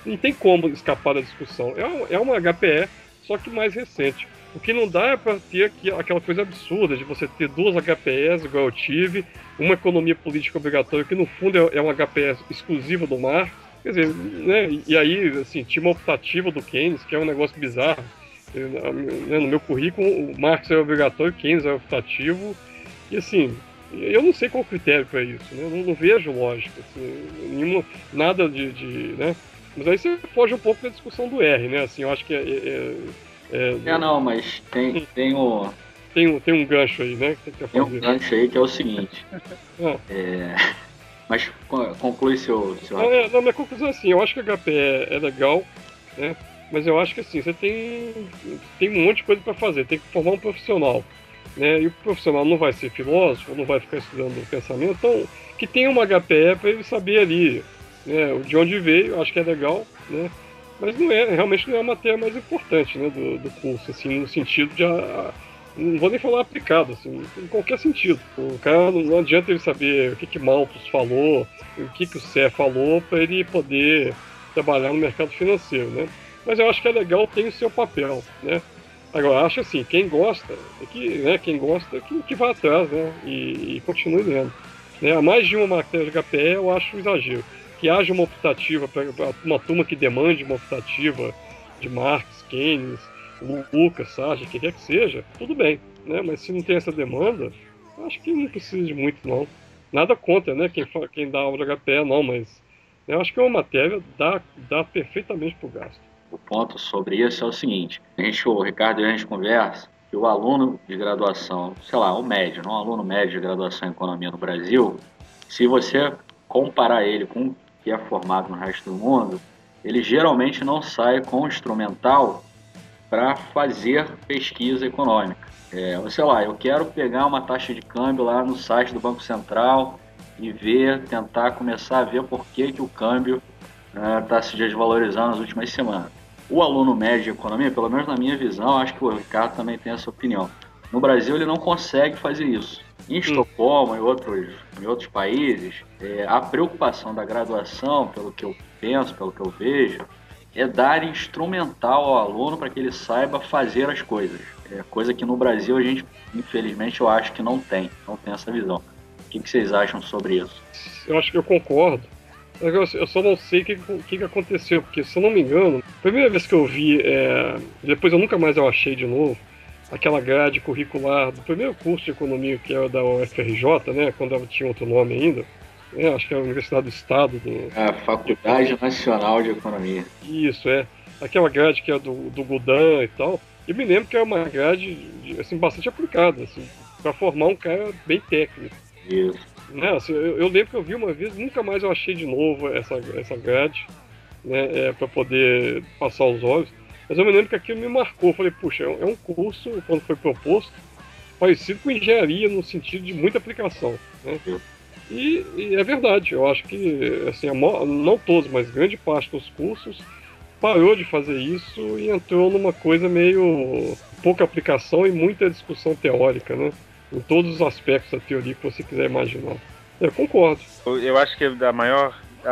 não tem como escapar da discussão. É uma HPE, só que mais recente. O que não dá é para ter aquela coisa absurda de você ter 2 HPEs, igual eu tive, uma economia política obrigatória, que no fundo é uma HPE exclusiva do Marx. Quer dizer, né, e aí, assim, tinha uma optativa do Keynes, que é um negócio bizarro. No meu currículo, o Marx é obrigatório, o Keynes é optativo. E assim, eu não sei qual o critério para isso, né? Eu não vejo lógica, assim, nada de né? Mas aí você foge um pouco da discussão do R, né? Assim, eu acho que não, mas tem um gancho aí, né? Que tem um gancho aí que é o seguinte. Mas conclui seu não, minha conclusão é assim, eu acho que a HPE é legal, né? Mas eu acho que assim, você tem um monte de coisa para fazer, tem que formar um profissional, né? E o profissional não vai ser filósofo, não vai ficar estudando o pensamento, então que tenha uma HPE para ele saber ali, né, de onde veio, acho que é legal, né? Mas realmente não é a matéria mais importante, né, do curso, assim, no sentido de não vou nem falar aplicado, assim, em qualquer sentido. O cara não adianta ele saber o que Malthus falou, o que o Sé falou, para ele poder trabalhar no mercado financeiro, né? Mas eu acho que é legal, tem o seu papel, né? Agora, acho assim, quem gosta que vá atrás, né? E continue lendo. Né? Há mais de uma matéria de HPE, eu acho um exagero. Que haja uma optativa, para uma turma que demande uma optativa de Marx, Keynes, Lucas, Sartre, quem quer que seja, tudo bem, né? Mas se não tem essa demanda, acho que não precisa de muito, não. Nada contra, né? Quem dá aula de HPE, não, mas eu acho que é uma matéria dá perfeitamente para o gasto. O ponto sobre isso é o seguinte: o Ricardo e a gente conversa que o aluno de graduação, sei lá, o médio, não um aluno médio de graduação em economia no Brasil, se você comparar ele com o que é formado no resto do mundo, ele geralmente não sai com o instrumental para fazer pesquisa econômica. Sei lá, eu quero pegar uma taxa de câmbio lá no site do Banco Central e tentar começar a ver por que o câmbio está se desvalorizando nas últimas semanas. O aluno médio de economia, pelo menos na minha visão, acho que o Ricardo também tem essa opinião. No Brasil ele não consegue fazer isso. Em Estocolmo e em outros países, a preocupação da graduação, pelo que eu penso, pelo que eu vejo, é dar instrumental ao aluno para que ele saiba fazer as coisas. Coisa que no Brasil a gente, infelizmente, eu acho que não tem essa visão. O que vocês acham sobre isso? Eu acho que eu concordo. Eu só não sei o que aconteceu, porque se eu não me engano, a primeira vez que eu vi, depois eu nunca mais eu achei de novo, aquela grade curricular do primeiro curso de economia, que era da UFRJ, né, quando ela tinha outro nome ainda, acho que é a Universidade do Estado. A Faculdade Nacional de Economia. Isso, aquela grade que é do Gudan e tal. Eu me lembro que é uma grade assim, bastante aplicada, assim, para formar um cara bem técnico. Isso. Né, assim, eu lembro que eu vi uma vez, nunca mais eu achei de novo essa grade, né, para poder passar os olhos. Mas eu me lembro que aquilo me marcou. Eu falei, puxa, é um curso, quando foi proposto, parecido com engenharia no sentido de muita aplicação, né? E é verdade, eu acho que, assim, não todos, mas grande parte dos cursos parou de fazer isso e entrou numa coisa meio pouca aplicação e muita discussão teórica, né? Em todos os aspectos da teoria que você quiser imaginar. Eu concordo. Eu acho que a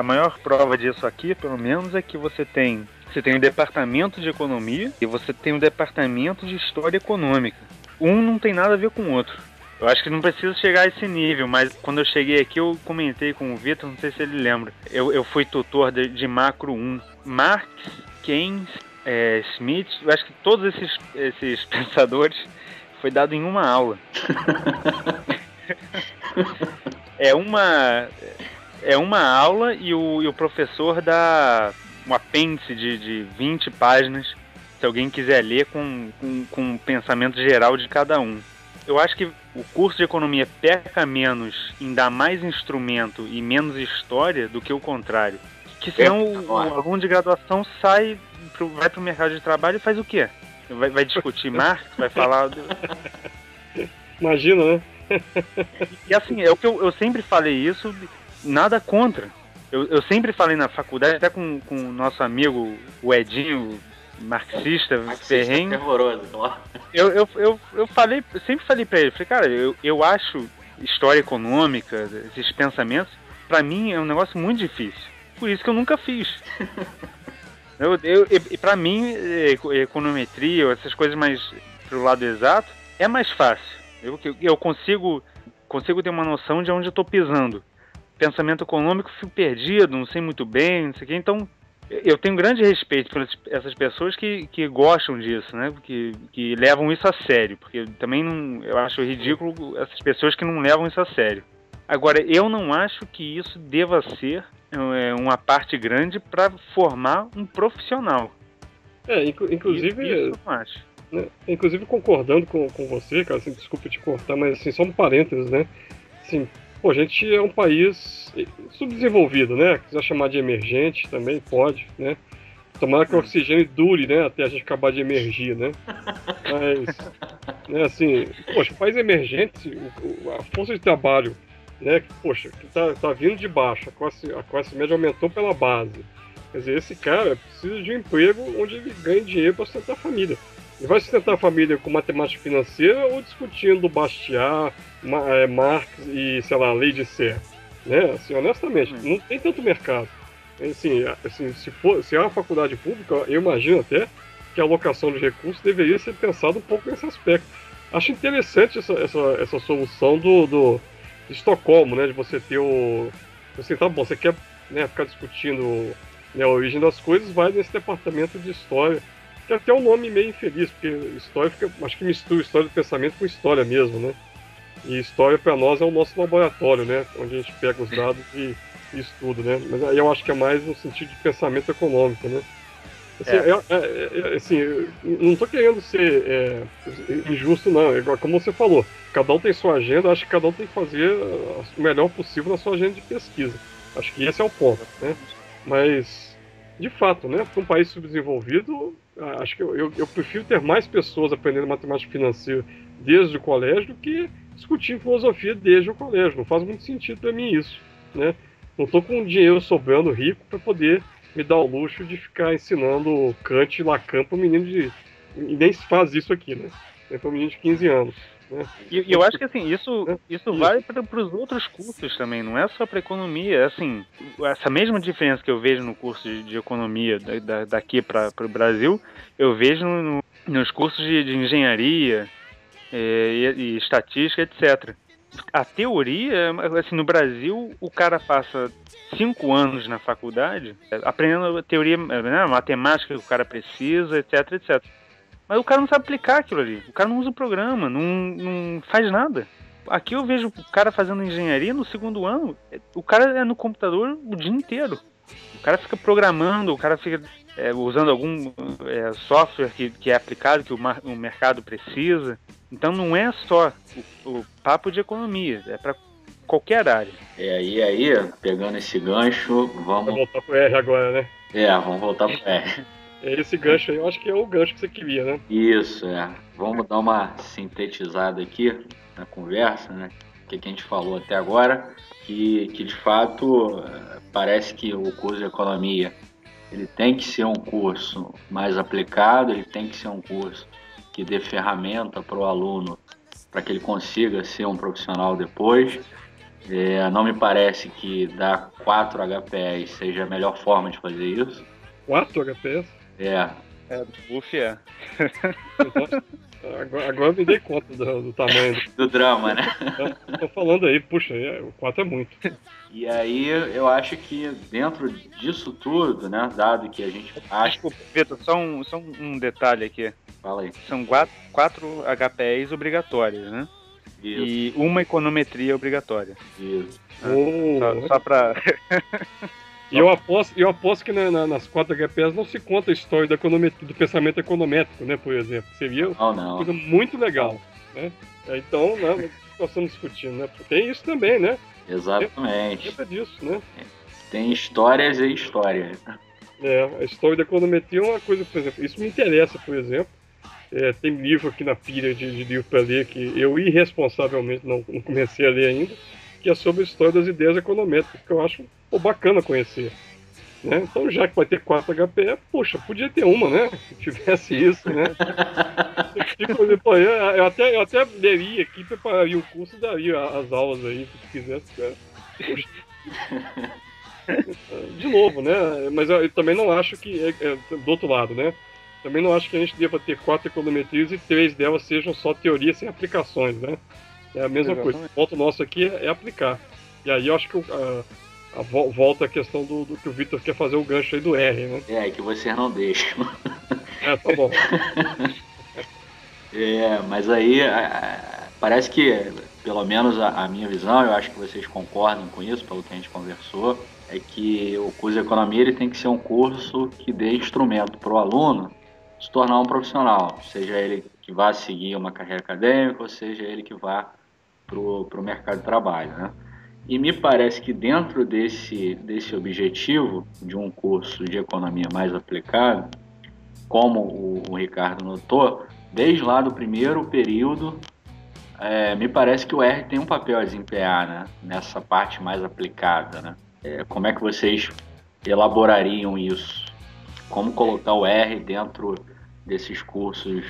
maior prova disso aqui, pelo menos, é que você tem um departamento de economia e você tem um departamento de história econômica. Um não tem nada a ver com o outro. Eu acho que não precisa chegar a esse nível, mas quando eu cheguei aqui eu comentei com o Vitor, não sei se ele lembra. Eu fui tutor de Macro 1. Marx, Keynes, Smith, eu acho que todos esses pensadores foi dado em uma aula. É uma aula e o professor dá um apêndice de 20 páginas, se alguém quiser ler com um pensamento geral de cada um. Eu acho que o curso de economia peca menos em dar mais instrumento e menos história do que o contrário. Que senão o aluno de graduação vai para o mercado de trabalho e faz o quê? Vai discutir Marx, vai falar... Imagina, né? E assim, é o que eu sempre falei isso, nada contra. Eu sempre falei na faculdade, até com o nosso amigo, o Edinho, marxista ferrenho. Terroroso, eu sempre falei pra ele, cara, eu acho história econômica, esses pensamentos, pra mim é um negócio muito difícil. Por isso que eu nunca fiz. E pra mim, econometria, essas coisas mais pro lado exato, é mais fácil. Eu consigo ter uma noção de onde eu tô pisando. Pensamento econômico, fico perdido, não sei muito bem, não sei o quê. Então, eu tenho grande respeito por essas pessoas que gostam disso, né? Que levam isso a sério. Porque também eu acho ridículo essas pessoas que não levam isso a sério. Agora, eu não acho que isso deva ser uma parte grande para formar um profissional. Inclusive... Isso eu não acho. Né? Inclusive, concordando com você, cara, assim, desculpa te cortar, mas assim, só um parênteses, né? Assim, a gente é um país subdesenvolvido, né? Quiser chamar de emergente também pode, né? Tomara que o oxigênio dure, né? Até a gente acabar de emergir, né? Mas, né, assim, poxa, o país emergente, a força de trabalho, né? Que tá vindo de baixo, a classe média aumentou pela base. Quer dizer, esse cara precisa de um emprego onde ele ganhe dinheiro para sustentar a família. Ele vai sustentar a família com matemática financeira ou discutindo Bastiat, Marx e, sei lá, lei de Serre, né? Assim, honestamente, não tem tanto mercado. Assim, se é uma faculdade pública, eu imagino até que a alocação de recursos deveria ser pensada um pouco nesse aspecto. Acho interessante essa solução de Estocolmo, né? De você ter assim, tá bom, você quer, né, ficar discutindo, né, a origem das coisas, vai nesse departamento de história. Tem até um nome meio infeliz, porque história acho que mistura história do pensamento com história mesmo, né? E história para nós é o nosso laboratório, né? Onde a gente pega os dados e estuda, né? Mas aí eu acho que é mais no sentido de pensamento econômico, né? Assim, eu não estou querendo ser injusto, não. Igual como você falou, cada um tem sua agenda, acho que cada um tem que fazer o melhor possível na sua agenda de pesquisa. Acho que esse é o ponto, né? Mas, de fato, né? Para um país subdesenvolvido, acho que eu prefiro ter mais pessoas aprendendo matemática financeira desde o colégio do que discutir filosofia desde o colégio. Não faz muito sentido para mim isso, né? Não estou com dinheiro sobrando rico para poder me dar o luxo de ficar ensinando Kant e Lacan para um menino e nem se faz isso aqui, né? É para um menino de 15 anos. Né? E eu acho que assim, isso vale para os outros cursos também, não é só para economia. Assim, essa mesma diferença que eu vejo no curso de economia daqui para o Brasil, eu vejo nos cursos de engenharia e estatística, etc. A teoria, assim, no Brasil, o cara passa 5 anos na faculdade aprendendo a teoria, né, a matemática que o cara precisa, etc, etc. Mas o cara não sabe aplicar aquilo ali. O cara não usa o programa, não faz nada. Aqui eu vejo o cara fazendo engenharia no segundo ano, o cara é no computador o dia inteiro. O cara fica programando, o cara fica usando algum software que é aplicado, que o mercado precisa. Então não é só o papo de economia, é para qualquer área. Aí, pegando esse gancho, vamos voltar pro R agora, né? Vamos voltar pro R. Esse gancho aí, eu acho que é o gancho que você queria, né? Isso, Vamos dar uma sintetizada aqui na conversa, né? O que a gente falou até agora, que de fato parece que o curso de economia ele tem que ser um curso mais aplicado, ele tem que ser um curso que dê ferramenta para o aluno para que ele consiga ser um profissional depois. Não me parece que dar 4 HPS seja a melhor forma de fazer isso. 4 HPS? Do buff é. Agora eu me dei conta do tamanho do drama, né? Tô falando aí, puxa, o 4 é muito. E aí eu acho que dentro disso tudo, né, dado que a gente acha... Desculpa, Vitor, só um detalhe aqui. Fala aí. São 4 HPEs obrigatórias, né? Isso. E uma econometria obrigatória. Isso. Só pra... E eu aposto que nas 4 HPS não se conta a história do pensamento econométrico, né, por exemplo. Seria uma coisa muito legal, né? Então, né, nós estamos discutindo, né? Tem isso também, né? Exatamente. Lembra disso, né? Tem histórias e histórias. A história da econometria é uma coisa, por exemplo, isso me interessa, por exemplo. Tem livro aqui na pilha de livro para ler que eu irresponsavelmente não comecei a ler ainda, que é sobre a história das ideias econométricas, que eu acho eu conhecer. Né? Então, já que vai ter 4 HPE, poxa, podia ter uma, né? Se tivesse isso, né? Eu até leria aqui, prepararia o curso e daria as aulas aí, se quisesse. Né? De novo, né? Mas eu também não acho que, do outro lado, né? Também não acho que a gente deva ter 4 econometrias e 3 delas sejam só teoria sem aplicações, né? É a mesma coisa. O ponto nosso aqui é aplicar. E aí eu acho que volta a questão do que o Vitor quer fazer o gancho aí do R, né? Que vocês não deixam. Tá bom. Mas aí parece que, pelo menos a minha visão, eu acho que vocês concordam com isso, pelo que a gente conversou, é que o curso de economia ele tem que ser um curso que dê instrumento para o aluno se tornar um profissional, seja ele que vá seguir uma carreira acadêmica ou seja ele que vá para o mercado de trabalho, né? E me parece que dentro desse objetivo de um curso de economia mais aplicado, como o Ricardo notou, desde lá do primeiro período, me parece que o R tem um papel a desempenhar, né? Nessa parte mais aplicada, né? Como é que vocês elaborariam isso? Como colocar o R dentro desses cursos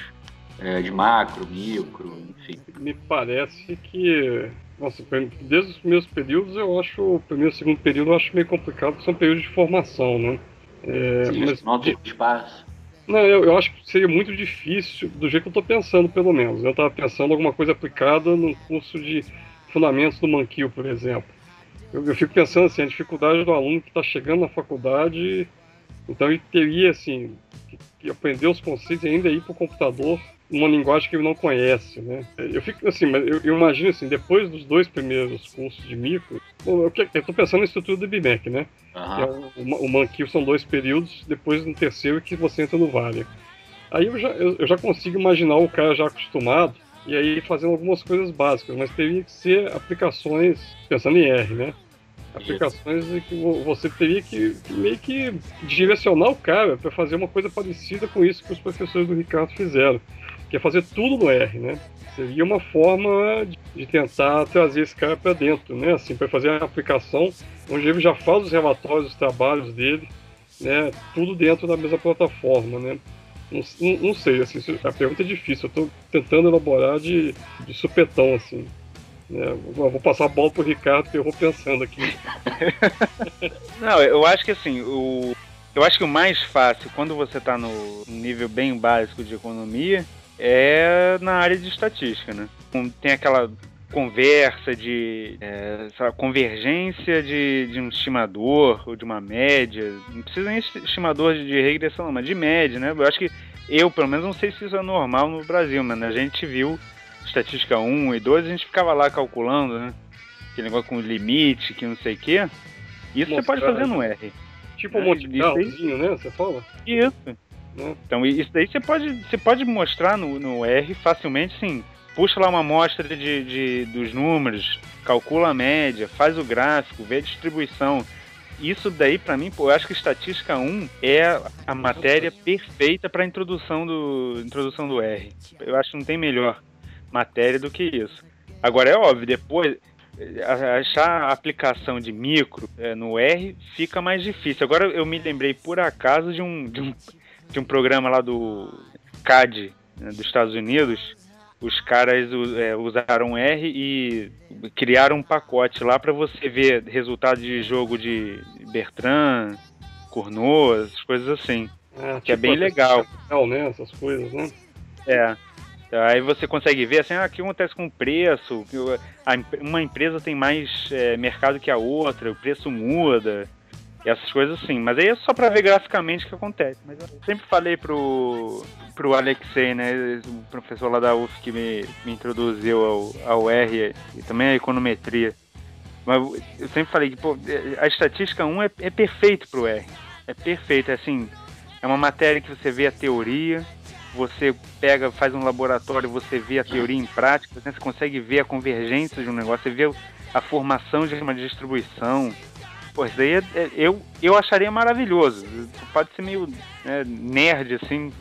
de macro, micro, enfim? Me parece que... Nossa, desde os primeiros períodos o primeiro e segundo período eu acho meio complicado, porque são períodos de formação, né? Mas não tem espaço. Não, eu acho que seria muito difícil, do jeito que eu estou pensando, pelo menos. Eu estava pensando em alguma coisa aplicada num curso de fundamentos do Manquil, por exemplo. Eu fico pensando assim, a dificuldade do aluno que está chegando na faculdade, então ele teria, assim, que aprender os conceitos e ainda ir para o computador numa linguagem que ele não conhece, né? Eu fico assim, mas eu imagino assim, depois dos 2 primeiros cursos de micro, eu estou pensando na estrutura do BMEC, né? Uhum. Que o Manquil são 2 períodos, depois no terceiro que você entra no Vale. Aí eu já consigo imaginar o cara já acostumado e aí fazendo algumas coisas básicas, mas teria que ser aplicações, pensando em R, né? Aplicações que você teria que meio que direcionar o cara para fazer uma coisa parecida com isso que os professores do Ricardo fizeram, que é fazer tudo no R, né? Seria uma forma de tentar trazer esse cara para dentro, né? Assim, para fazer a aplicação, onde ele já faz os relatórios, os trabalhos dele, né? Tudo dentro da mesma plataforma, né? Não sei, assim, a pergunta é difícil. Eu estou tentando elaborar de supetão, assim. Vou passar a bola pro Ricardo, que eu vou pensando aqui. Não, eu acho que assim, eu acho que o mais fácil, quando você está no nível bem básico de economia, é na área de estatística, né? Tem aquela conversa convergência de um estimador ou de uma média. Não precisa nem estimador de regressão, não, mas de média, né? Eu acho que pelo menos, não sei se isso é normal no Brasil, mas a gente viu estatística 1 e 2, a gente ficava lá calculando, né? Aquele negócio com limite, que não sei o quê. Isso você pode fazer no R. Tipo um Monte Carlozinho, né? Você fala? Isso. Então, isso daí você pode mostrar no R facilmente, sim. Puxa lá uma amostra dos números, calcula a média, faz o gráfico, vê a distribuição. isso daí, pra mim, pô, eu acho que Estatística 1 é a matéria perfeita pra introdução do R. Eu acho que não tem melhor matéria do que isso. Agora, é óbvio, depois achar a aplicação de micro no R fica mais difícil. Agora eu me lembrei por acaso de um programa lá do CAD, né, dos Estados Unidos. Os caras usaram R e criaram um pacote lá para você ver resultado de jogo de Bertrand, Cournot, essas coisas assim. Que é bem legal. Né? Essas coisas, né? Aí você consegue ver assim, o que acontece com o preço, uma empresa tem mais mercado que a outra, o preço muda, e essas coisas assim. Mas aí é só para ver graficamente o que acontece. Mas eu sempre falei pro Alexei, né, o professor lá da UF que me introduziu ao R e também à econometria. Mas eu sempre falei que a estatística 1 é perfeito pro R. É perfeito, assim, é uma matéria que você vê a teoria, você faz um laboratório, você vê a teoria em prática, né? Você consegue ver a convergência de um negócio, você vê a formação de uma distribuição. Pô, isso daí eu acharia maravilhoso. Pode ser meio nerd, assim,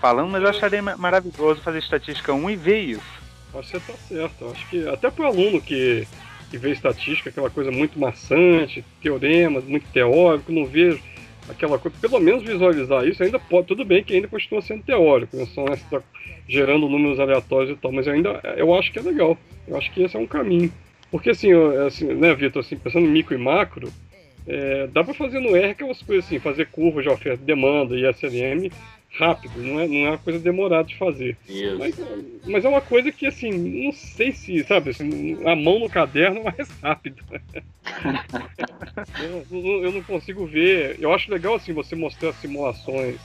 falando, mas eu acharia maravilhoso fazer Estatística 1 e ver isso. Acho que você tá certo. Acho que até pro aluno que vê estatística, aquela coisa muito maçante, teoremas, muito teórico, não vê aquela coisa, pelo menos visualizar isso, ainda pode, tudo bem que ainda continua sendo teórico, né? Só está gerando números aleatórios e tal, mas eu acho que é legal. Eu acho que esse é um caminho. Porque assim, né, Vitor, assim, pensando em micro e macro, dá para fazer no R aquelas coisas assim, fazer curva de oferta e demanda e SLM rápido, não é uma coisa demorada de fazer. Mas é uma coisa que, assim, não sei se, sabe, assim, a mão no caderno é mais rápido. eu não consigo ver. Eu acho legal, assim, você mostrar simulações,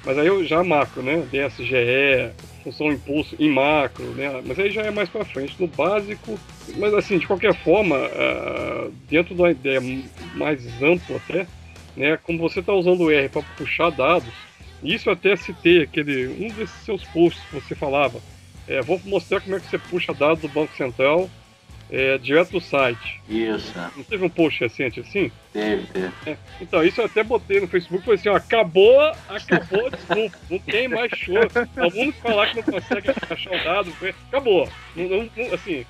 mas aí eu já macro, né? DSGE, função impulso em macro, né? Mas aí já é mais pra frente, no básico. Mas, assim, de qualquer forma, dentro de uma ideia mais ampla até, né? Como você está usando o R para puxar dados, isso até citei um desses seus posts que você falava. Vou mostrar como é que você puxa dados do Banco Central direto do site. Isso. Não teve um post recente assim? Teve. Então, isso eu até botei no Facebook, foi assim, ó, acabou, desculpa, não tem mais choro. O mundo que falar que não consegue achar o dado, acabou. Não, assim,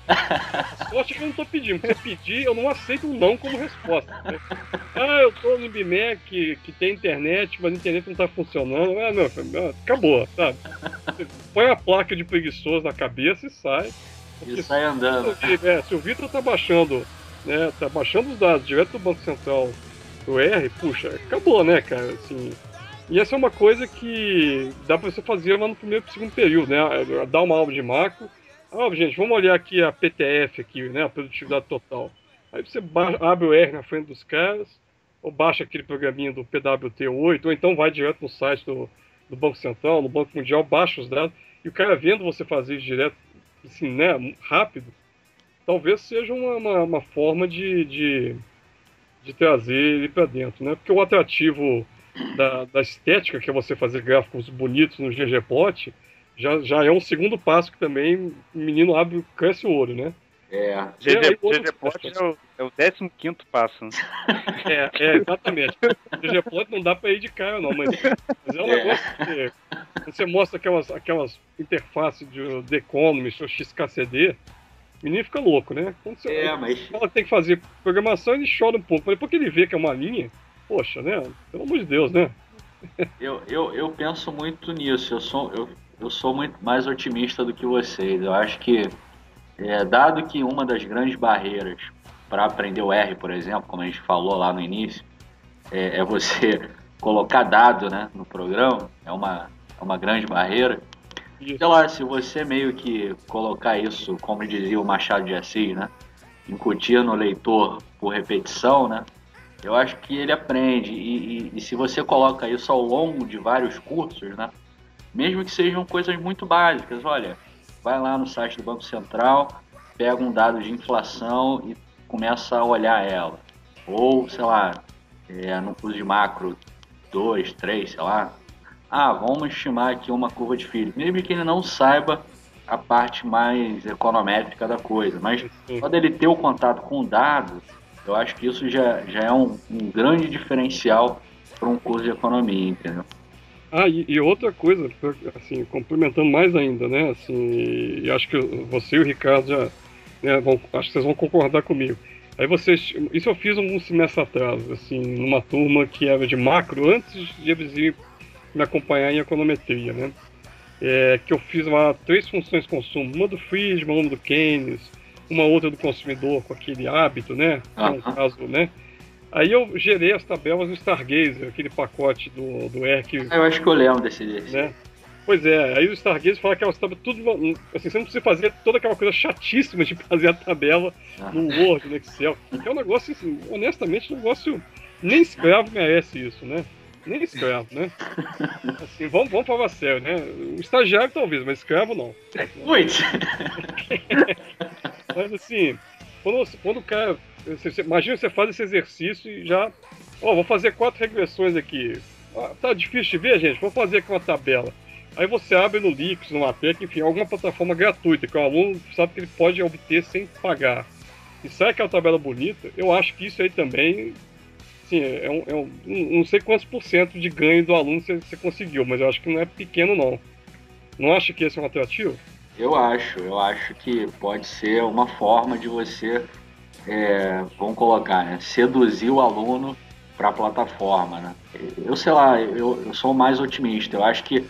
sorte que eu não tô pedindo. Se pedir, eu não aceito um não como resposta. Né? Eu tô no IBMEC, que tem internet, mas a internet não tá funcionando. Não, acabou, sabe? Você põe a placa de preguiçoso na cabeça e sai. E sai andando. Se o Vitor tá baixando, né? Tá baixando os dados direto do Banco Central do R, puxa, acabou, né, cara? Assim, e essa é uma coisa que dá pra você fazer lá no primeiro e segundo período, né? Dar uma aula de macro. Gente, vamos olhar aqui a PTF aqui, né? A produtividade total. Aí você abre o R na frente dos caras, ou baixa aquele programinha do PWT8, ou então vai direto no site do Banco Central, no Banco Mundial, baixa os dados, e o cara vendo você fazer isso direto, assim, né, rápido, talvez seja uma forma de trazer ele para dentro, né? Porque o atrativo da estética, que é você fazer gráficos bonitos no ggplot, já é um segundo passo que também o menino cresce o olho, né? ggplot é o 15º passo. Né? Exatamente. ggplot não dá para ir de cara, não, mas é um negócio que você mostra aquelas interfaces de The Economist ou XKCD, o menino fica louco, né? Quando ela tem que fazer programação, ele chora um pouco. Porque ele vê que é uma linha, poxa, né? Pelo amor de Deus, né? Eu penso muito nisso. Eu sou muito mais otimista do que vocês. Eu acho que, dado que uma das grandes barreiras para aprender o R, por exemplo, como a gente falou lá no início, é você colocar dado, né, no programa, é uma grande barreira. Sei lá, se você meio que colocar isso, como dizia o Machado de Assis, né, incutir no leitor por repetição, né, eu acho que ele aprende. E se você coloca isso ao longo de vários cursos, né, mesmo que sejam coisas muito básicas, olha, vai lá no site do Banco Central, pega um dado de inflação e começa a olhar ela. Ou, sei lá, no curso de macro 2, 3, sei lá, vamos estimar aqui uma curva de Phillips, mesmo que ele não saiba a parte mais econométrica da coisa, mas quando ele ter o contato com o dado, Eu acho que isso já é um grande diferencial para um curso de economia, entendeu? E outra coisa, assim, complementando mais ainda, né? Assim, e acho que você e o Ricardo já, né, acho que vocês vão concordar comigo. Aí isso eu fiz um semestre atrás, assim, numa turma que era de macro, antes de eles irem me acompanhar em econometria, né? Que eu fiz lá 3 funções de consumo, uma do Friedman, uma do Keynes, uma outra do consumidor com aquele hábito, né? Que é um caso, né? Aí eu gerei as tabelas no Stargazer, aquele pacote do R que... Eu acho que eu lembro desse. Né? Pois é, aí o Stargazer fala que elas tabelas tudo... Assim, você não precisa fazer toda aquela coisa chatíssima de fazer a tabela no Word, no Excel. Que é um negócio, assim, honestamente, um negócio... Nem escravo merece isso, né? Nem escravo, né? Assim, vamos falar sério, né? O estagiário talvez, mas escravo não. Muito! Mas assim, quando o cara... Imagina você faz esse exercício e já... vou fazer 4 regressões aqui. Tá difícil de ver, gente? Vou fazer aqui uma tabela. Aí você abre no Lix, no APEC, enfim, alguma plataforma gratuita, que o aluno sabe que ele pode obter sem pagar. E sai aquela tabela bonita, eu acho que isso aí também... Sim, não sei quantos % de ganho do aluno você conseguiu, mas eu acho que não é pequeno, não. Não acha que esse é um atrativo? Eu acho que pode ser uma forma de você, vamos colocar, né, seduzir o aluno para a plataforma, né? Eu sei lá, eu sou mais otimista. Eu acho que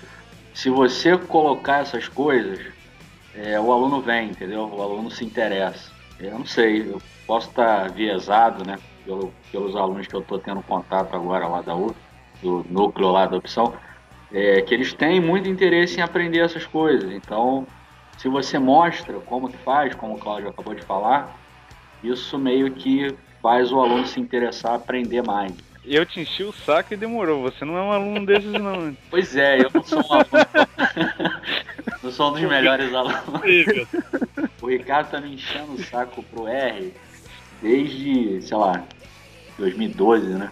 se você colocar essas coisas, o aluno vem, entendeu? O aluno se interessa. Eu não sei, eu posso estar viesado, né, pelos alunos que eu estou tendo contato agora lá do núcleo lá da opção, que eles têm muito interesse em aprender essas coisas. Então, se você mostra como que faz, como o Cláudio acabou de falar, isso meio que faz o aluno se interessar, aprender mais. Eu te enchi o saco e demorou. Você não é um aluno desses, não. Pois é, eu não sou um aluno. Não sou um dos melhores alunos. O Ricardo tá me enchendo o saco pro R desde, sei lá, 2012, né?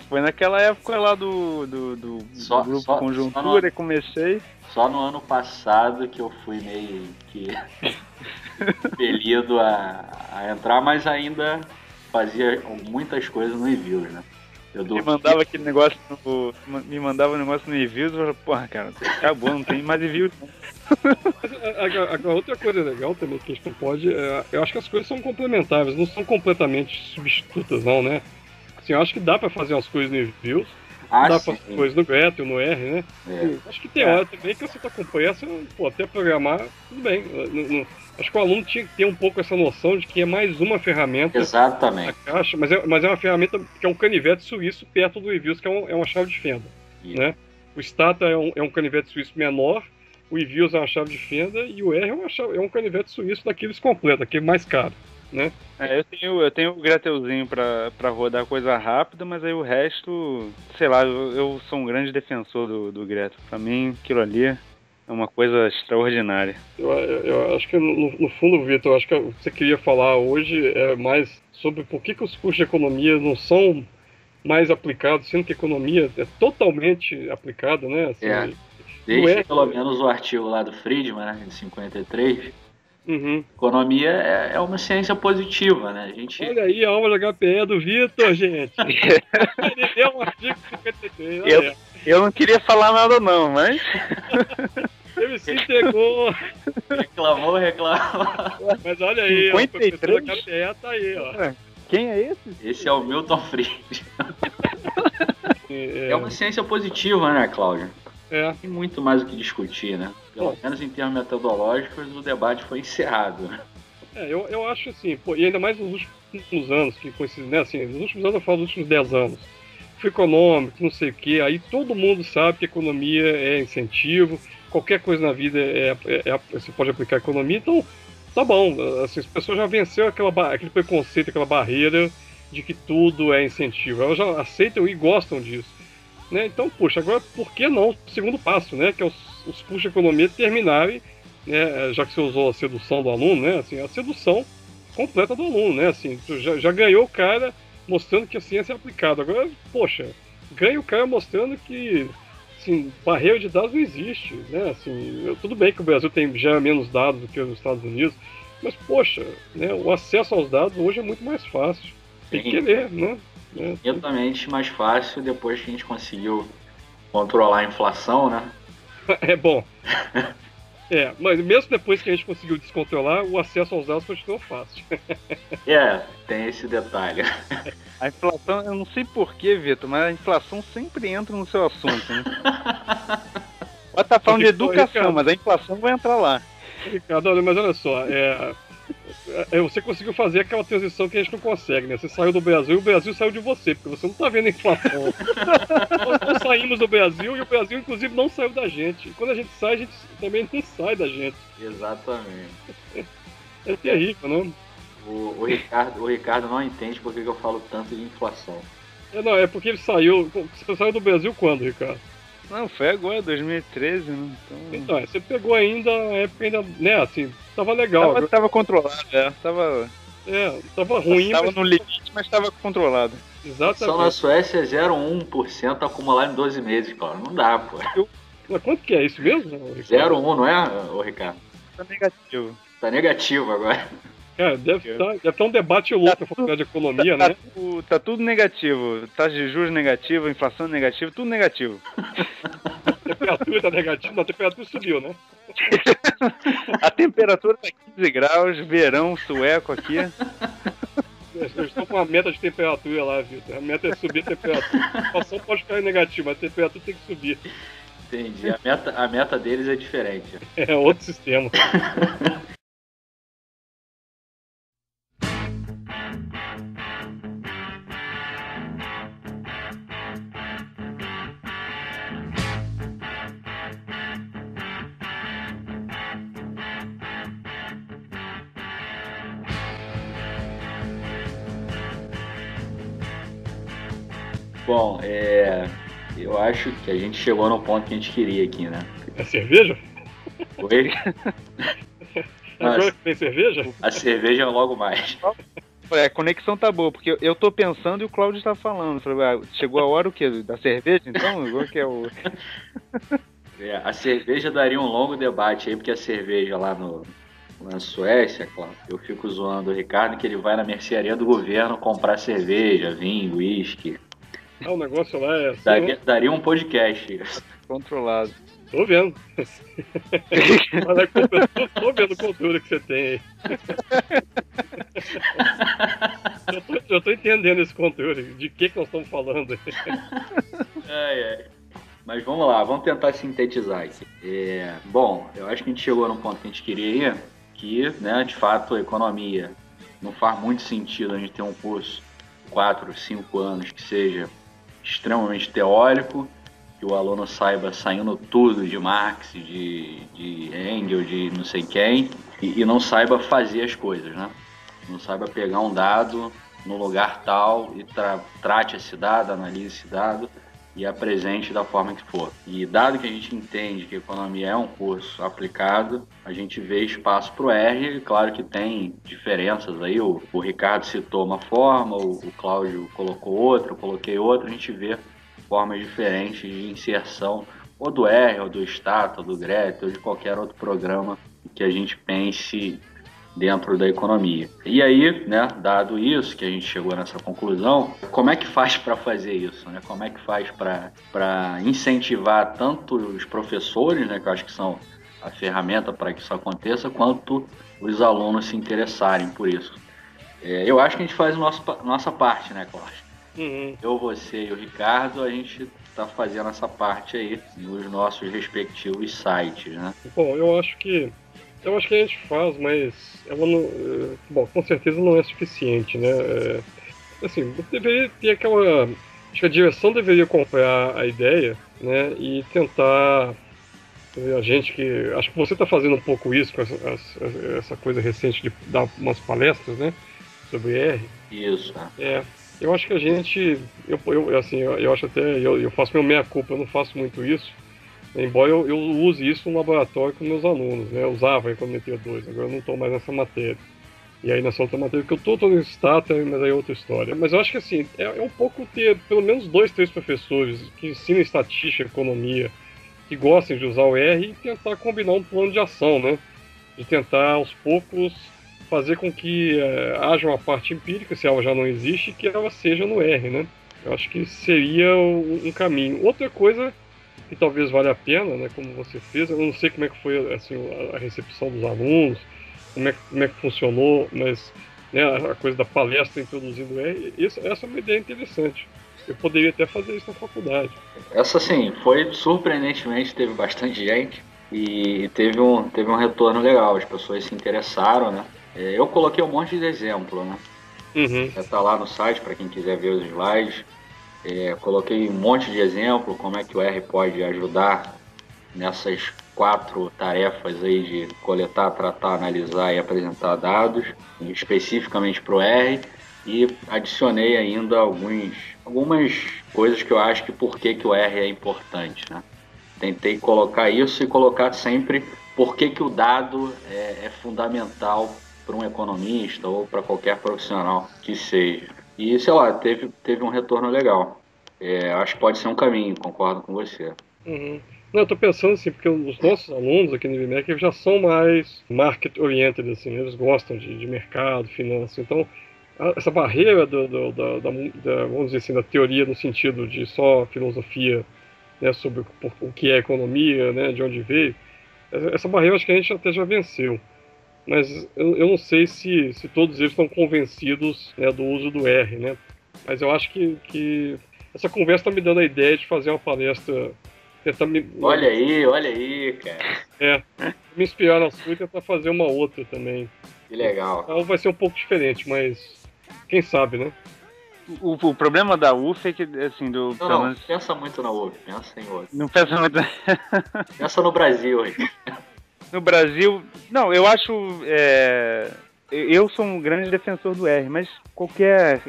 Foi naquela época lá do grupo Conjuntura e comecei. Só no ano passado que eu fui meio que impelido a entrar, mas ainda fazia muitas coisas no Reviews, né? Me mandava aquele negócio me mandava um negócio no Reviews e eu falava, porra, cara, acabou, não tem mais Reviews. A outra coisa legal também que a gente não pode, eu acho que as coisas são complementares, não são completamente substitutas, não, né? Assim, eu acho que dá pra fazer umas coisas no Reviews, dá pra fazer coisas no Gretel, no R, né? Acho que tem hora também que você tá acompanhando, você até programar, tudo bem. Acho que o aluno tinha que ter um pouco essa noção de que é mais uma ferramenta. Exatamente. Na caixa, mas é uma ferramenta que é um canivete suíço perto do Reviews, que é uma chave de fenda. Né? O Stata é um canivete suíço menor, o Reviews é uma chave de fenda e o R é um canivete suíço daqueles completos, aquele mais caro. Né? Eu tenho o Gretelzinho pra rodar coisa rápida, mas aí o resto, sei lá, eu sou um grande defensor do Gretel. Pra mim, aquilo ali é uma coisa extraordinária. Eu acho que, no fundo, Vitor, eu acho que o que você queria falar hoje é mais sobre por que os cursos de economia não são mais aplicados, sendo que a economia é totalmente aplicada, né? Assim, desde pelo menos o artigo lá do Friedman, né, de 53, economia é uma ciência positiva, né? Olha aí a aula de HPE do Vitor, gente. Ele deu um artigo 53. Eu não queria falar nada não, mas... Ele se entregou. Reclamou. Mas olha aí, 53? o professor da HPE tá aí, ó. Quem é esse? Esse é o Milton Friedman. É uma ciência positiva, né, Cláudio? Tem muito mais o que discutir, né? Pelo menos em termos metodológicos, o debate foi encerrado. Eu acho assim, e ainda mais nos últimos anos, que coincide, né? Assim, nos últimos anos eu falo dos últimos 10 anos. Econômico, não sei o que, aí todo mundo sabe que economia é incentivo, qualquer coisa na vida você pode aplicar economia, então tá bom, assim, as pessoas já venceram aquele preconceito, aquela barreira de que tudo é incentivo, elas já aceitam e gostam disso, né? Então, poxa, agora por que não o segundo passo, né, que é os cursos de economia terminarem, né, já que você usou a sedução do aluno, né, assim, a sedução completa do aluno, né, assim, já ganhou o cara mostrando que a ciência é aplicada. Agora, poxa, ganha o cara mostrando que, assim, barreira de dados não existe, né? Assim, tudo bem que o Brasil gera menos dados do que os Estados Unidos, mas, poxa, né, o acesso aos dados hoje é muito mais fácil. tem que querer, né? Infinitamente mais fácil depois que a gente conseguiu controlar a inflação, né? É bom. Mas mesmo depois que a gente conseguiu descontrolar, o acesso aos dados continuou fácil. Tem esse detalhe. A inflação, eu não sei porquê, Vitor, mas a inflação sempre entra no seu assunto, né? Pode estar falando de educação, Ricardo, mas a inflação vai entrar lá. Ricardo, mas olha só, você conseguiu fazer aquela transição que a gente não consegue, né? Você saiu do Brasil e o Brasil saiu de você, porque você não tá vendo a inflação. Nós não saímos do Brasil e o Brasil, inclusive, não saiu da gente. E quando a gente sai também não sai da gente. Exatamente. É terrível, né? O Ricardo não entende por que eu falo tanto de inflação. É porque ele saiu. Você saiu do Brasil quando, Ricardo? Não, foi agora, 2013, né? Então, você pegou ainda a época ainda, né, assim, tava legal. Tava controlado, Tava ruim. Tava no limite, mas tava controlado. Exatamente. Só na Suécia é 0,1% acumulado em 12 meses, cara. Não dá, pô. Mas quanto que é isso mesmo? 0,1, não é, Ricardo? Tá negativo. Tá negativo agora. Cara, deve estar um debate louco na faculdade de economia, né? Tá tudo negativo. Taxa de juros negativa, inflação negativa, tudo negativo. A temperatura tá negativa, a temperatura subiu, né? A temperatura tá 15 graus, verão sueco aqui. Eu estou com uma meta de temperatura lá, Vitor. A meta é subir a temperatura. A inflação pode ficar negativa, mas a temperatura tem que subir. Entendi. A meta deles é diferente. É outro sistema. Bom, eu acho que a gente chegou no ponto que a gente queria aqui, né? É cerveja? Oi? Agora que tem cerveja? A cerveja é logo mais. A conexão tá boa, porque eu tô pensando e o Cláudio tá falando. Falei, chegou a hora o quê? Da cerveja, então? Igual que é o... A cerveja daria um longo debate aí, porque a cerveja lá na Suécia, claro, eu fico zoando o Ricardo que ele vai na mercearia do governo comprar cerveja, vinho, uísque. O negócio lá é assim, daria um podcast. Controlado. Tô vendo. Tô vendo o controle que você tem aí. Eu tô entendendo esse controle. De que nós estamos falando? Mas vamos lá, vamos tentar sintetizar aqui. Bom, eu acho que a gente chegou no ponto que a gente queria ir, que, né, de fato, a economia não faz muito sentido a gente ter um curso 4, 5 anos que seja extremamente teórico, que o aluno saiba saindo tudo de Marx, de Engels, de não sei quem, e não saiba fazer as coisas, né? Não saiba pegar um dado no lugar tal e trate esse dado, analise esse dado e apresente da forma que for. E dado que a gente entende que economia é um curso aplicado, a gente vê espaço para o R. Claro que tem diferenças aí, o Ricardo citou uma forma, o Cláudio colocou outra, eu coloquei outra, a gente vê formas diferentes de inserção ou do R, ou do Stata, ou do Greta, ou de qualquer outro programa que a gente pense dentro da economia. E aí, né, dado isso, que a gente chegou nessa conclusão, como é que faz para fazer isso? Né? Como é que faz para incentivar tanto os professores, né, que eu acho que são a ferramenta para que isso aconteça, quanto os alunos se interessarem por isso? Eu acho que a gente faz a nossa parte, né, Cláudio? Uhum. Eu, você e o Ricardo, a gente está fazendo essa parte aí nos nossos respectivos sites, né? Bom, eu acho que a gente faz, mas ela não, bom, com certeza não é suficiente, né? Assim, deveria ter aquela, acho que a direção deveria comprar a ideia, né? E tentar, a gente que, acho que você está fazendo um pouco isso com essa coisa recente de dar umas palestras, né? Sobre R. Isso. Eu acho que a gente, eu acho até, eu faço meu meia-culpa, eu não faço muito isso, embora eu use isso no laboratório com meus alunos, né? Eu usava em Econometria 2, agora eu não estou mais nessa matéria. E aí nessa outra matéria que eu estou no Stata, mas aí é outra história. Mas eu acho que assim, é um pouco ter pelo menos 2, 3 professores que ensinam estatística, economia, que gostem de usar o R e tentar combinar um plano de ação, né? De tentar aos poucos fazer com que haja uma parte empírica, se ela já não existe, que ela seja no R, né? Eu acho que seria um caminho. Outra coisa que talvez valha a pena, né, como você fez, eu não sei como é que foi assim, a recepção dos alunos, como é que funcionou, mas né, a coisa da palestra introduzindo R, essa é uma ideia interessante. Eu poderia até fazer isso na faculdade. Essa, sim, foi surpreendentemente, teve bastante gente e teve um retorno legal, as pessoas se interessaram, né? Eu coloquei um monte de exemplo, né? Uhum. Tá lá no site para quem quiser ver os slides. Coloquei um monte de exemplo, como é que o R pode ajudar nessas 4 tarefas aí de coletar, tratar, analisar e apresentar dados, especificamente para o R, e adicionei ainda algumas coisas que eu acho que por que o R é importante, né? Tentei colocar isso e colocar sempre por que o dado é fundamental para um economista ou para qualquer profissional que seja. E, sei lá, teve um retorno legal. Acho que pode ser um caminho, concordo com você. Uhum. Não, eu tô pensando assim, porque os nossos alunos aqui no IBMEC já são mais market-oriented, assim, eles gostam de mercado, finanças, então essa barreira vamos dizer assim, da teoria no sentido de só filosofia, né, sobre o que é economia, né, de onde veio, essa barreira acho que a gente até já venceu, mas eu não sei se todos eles estão convencidos, né, do uso do R, né, mas eu acho que essa conversa está me dando a ideia de fazer uma palestra. Tentar Olha aí, cara. Me inspirar na sua e tentar fazer uma outra também. Que legal. Então vai ser um pouco diferente, mas quem sabe, né? O problema da UF é que, assim, Não, pensa muito na UF, pensa em outro. Não pensa muito. Pensa no Brasil aí. No Brasil, não, eu acho. Eu sou um grande defensor do R, mas qualquer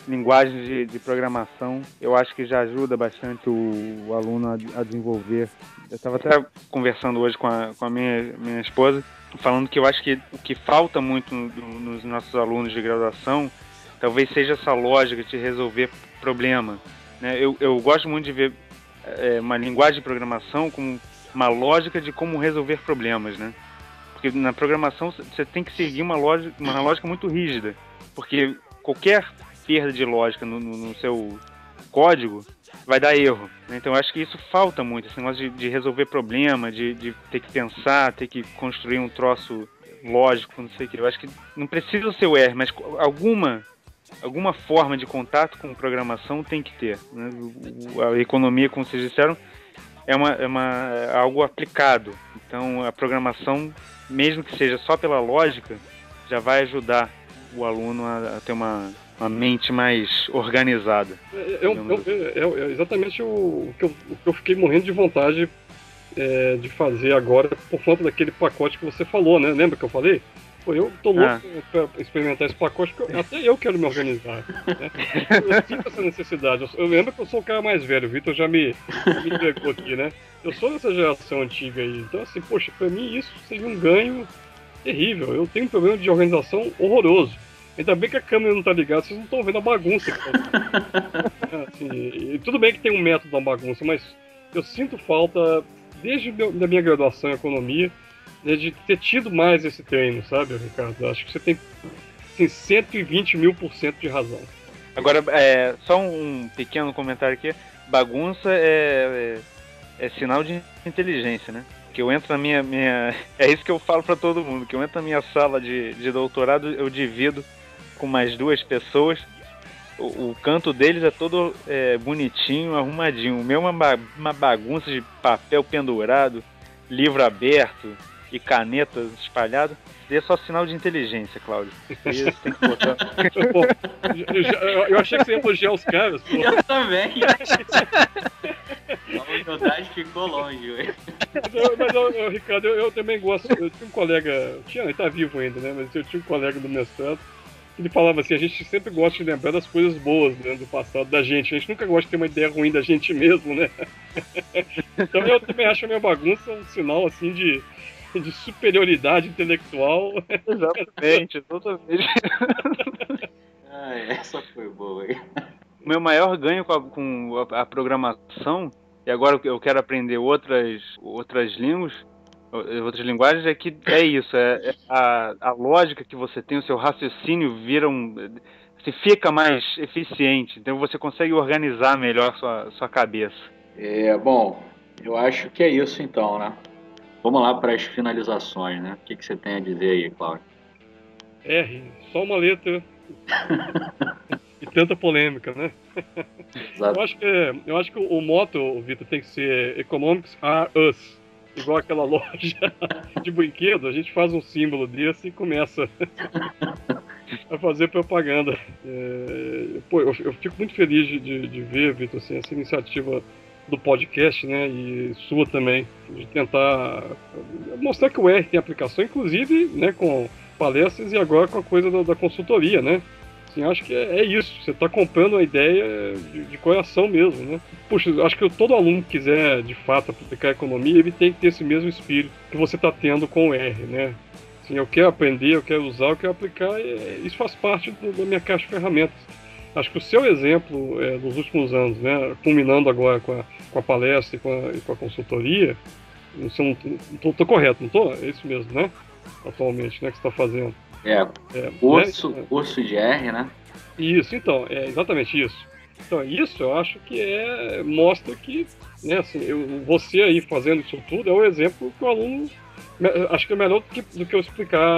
linguagem de programação eu acho que já ajuda bastante o aluno a desenvolver. Eu estava até conversando hoje com a minha esposa, falando que eu acho que o que falta muito nos nossos alunos de graduação talvez seja essa lógica de resolver problema, né? Eu gosto muito de ver uma linguagem de programação como uma lógica de como resolver problemas, né? Porque na programação você tem que seguir uma lógica muito rígida, porque qualquer perda de lógica no seu código vai dar erro, né? Então eu acho que isso falta muito, esse negócio de resolver problema, de ter que pensar, ter que construir um troço lógico, não sei o que. Eu acho que não precisa ser o R, mas alguma forma de contato com programação tem que ter, né? A economia, como vocês disseram, é algo aplicado. Então a programação, mesmo que seja só pela lógica, já vai ajudar o aluno a ter uma mente mais organizada. É exatamente o que eu fiquei morrendo de vontade de fazer agora por conta daquele pacote que você falou, né? Lembra que eu falei? Pô, eu tô louco pra experimentar esse pacote, porque até eu quero me organizar. Né? Eu sinto essa necessidade. Eu lembro que eu sou o cara mais velho, o Vitor já me entregou aqui, né? Eu sou dessa geração antiga aí. Então, assim, poxa, pra mim isso seria um ganho terrível. Eu tenho um problema de organização horroroso. Ainda bem que a câmera não tá ligada, vocês não estão vendo a bagunça que tá assim, tudo bem que tem um método da bagunça, mas eu sinto falta, desde a minha graduação em economia, de ter tido mais esse treino, sabe, Ricardo? Acho que você tem 120.000% de razão. Agora, só um pequeno comentário aqui. Bagunça é sinal de inteligência, né? Que eu entro na minha... É isso que eu falo pra todo mundo, que eu entro na minha sala de doutorado, eu divido com mais 2 pessoas. O canto deles é todo bonitinho, arrumadinho. O meu é uma bagunça de papel pendurado, livro aberto e canetas espalhadas. Isso é só sinal de inteligência, Cláudio. Isso tem que botar. Eu achei que você ia elogiar os caras. Pô. Eu também. A humildade ficou longe, velho. Mas, Ricardo, eu também gosto. Eu tinha um colega, ele tá vivo ainda, né? Mas eu tinha um colega do mestrado que ele falava assim: a gente sempre gosta de lembrar das coisas boas, né, do passado da gente. A gente nunca gosta de ter uma ideia ruim da gente mesmo, né? Então eu também acho a minha bagunça um sinal assim de superioridade intelectual. Exatamente. Essa foi boa, hein? O meu maior ganho com a programação, e agora eu quero aprender outras línguas, outras linguagens é que é isso, a lógica que você tem, o seu raciocínio você fica mais eficiente, então você consegue organizar melhor sua cabeça. Bom, eu acho que é isso então, né? Vamos lá para as finalizações, né? O que você tem a dizer aí, Cláudio? R, só uma letra e tanta polêmica, né? Exato. Eu acho que o moto, Vitor, tem que ser Economics are us. Igual aquela loja de brinquedo, a gente faz um símbolo desse e começa a fazer propaganda. Eu fico muito feliz de ver, Vitor, assim, essa iniciativa do podcast, né, e sua também, de tentar mostrar que o R tem aplicação, inclusive, né, com palestras e agora com a coisa da consultoria, né. Assim, acho que é isso, você está comprando a ideia de coração mesmo, né. Puxa, acho que todo aluno que quiser, de fato, aplicar a economia, ele tem que ter esse mesmo espírito que você está tendo com o R, né. Assim, eu quero aprender, eu quero usar, eu quero aplicar, isso faz parte da minha caixa de ferramentas. Acho que o seu exemplo dos últimos anos, né, culminando agora com a palestra e com a consultoria, estou correto, não estou? É isso mesmo, né? Atualmente, né, que você está fazendo. Curso de R, né? Isso, então, é exatamente isso. Então, isso eu acho que mostra que, né, assim, você aí fazendo isso tudo é o exemplo que o aluno, acho que é melhor do que eu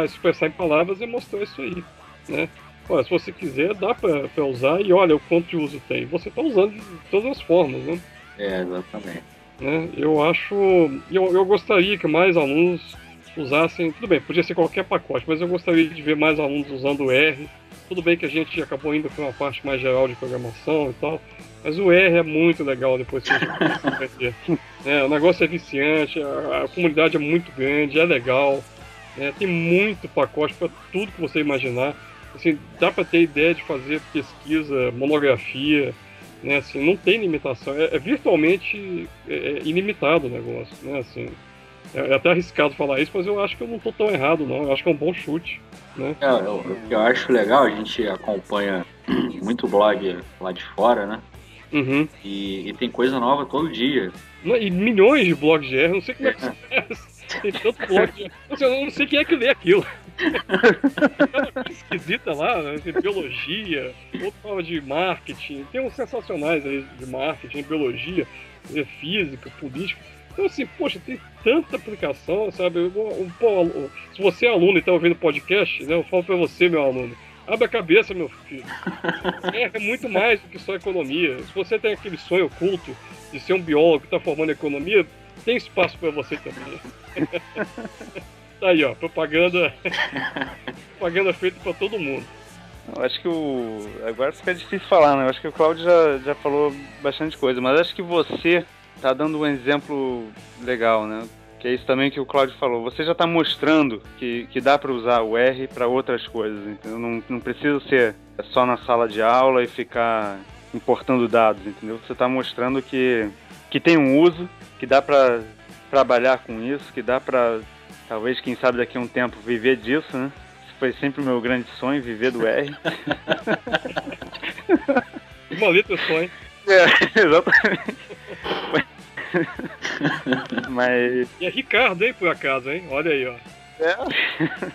expressar em palavras e mostrar isso aí, né? Olha, se você quiser, dá para usar e olha o quanto de uso tem. Você está usando de todas as formas, né? Exatamente. Né? Eu gostaria que mais alunos usassem, tudo bem, podia ser qualquer pacote, mas eu gostaria de ver mais alunos usando o R. Tudo bem que a gente acabou indo para uma parte mais geral de programação e tal, mas o R é muito legal depois que a gente aprender. O negócio é viciante, a comunidade é muito grande, é legal, né? Tem muito pacote para tudo que você imaginar. Assim, dá para ter ideia de fazer pesquisa, monografia, né? Assim, não tem limitação, é virtualmente ilimitado o negócio, né? Assim, é até arriscado falar isso, mas eu acho que eu não estou tão errado, não. Eu acho que é um bom chute, né? Eu acho legal, a gente acompanha muito blog lá de fora, né? Uhum. E tem coisa nova todo dia. E milhões de blogs de R, não sei como é que tem tanto blog de R. Eu não sei quem é que lê aquilo. Cada coisa esquisita lá, né? Tem biologia, outra fala de marketing, tem uns sensacionais aí de marketing, biologia, física, política. Então assim, poxa, tem tanta aplicação, sabe? Se você é aluno e está ouvindo podcast, né, eu falo para você, meu aluno, abre a cabeça, meu filho. É muito mais do que só economia. Se você tem aquele sonho oculto de ser um biólogo que está formando economia, tem espaço para você também. Tá aí, ó, propaganda feita pra todo mundo. Eu acho que agora fica difícil falar, né? Eu acho que o Cláudio já falou bastante coisa, mas acho que você tá dando um exemplo legal, né? Que é isso também que o Cláudio falou. Você já tá mostrando que dá para usar o R para outras coisas, entendeu? Não precisa ser só na sala de aula e ficar importando dados, entendeu? Você tá mostrando que tem um uso, que dá para trabalhar com isso, que dá para talvez, quem sabe, daqui a um tempo viver disso, né? Foi sempre o meu grande sonho, viver do R. Uma letra só, hein? Exatamente. Mas... E é Ricardo, hein, por acaso, hein? Olha aí, ó.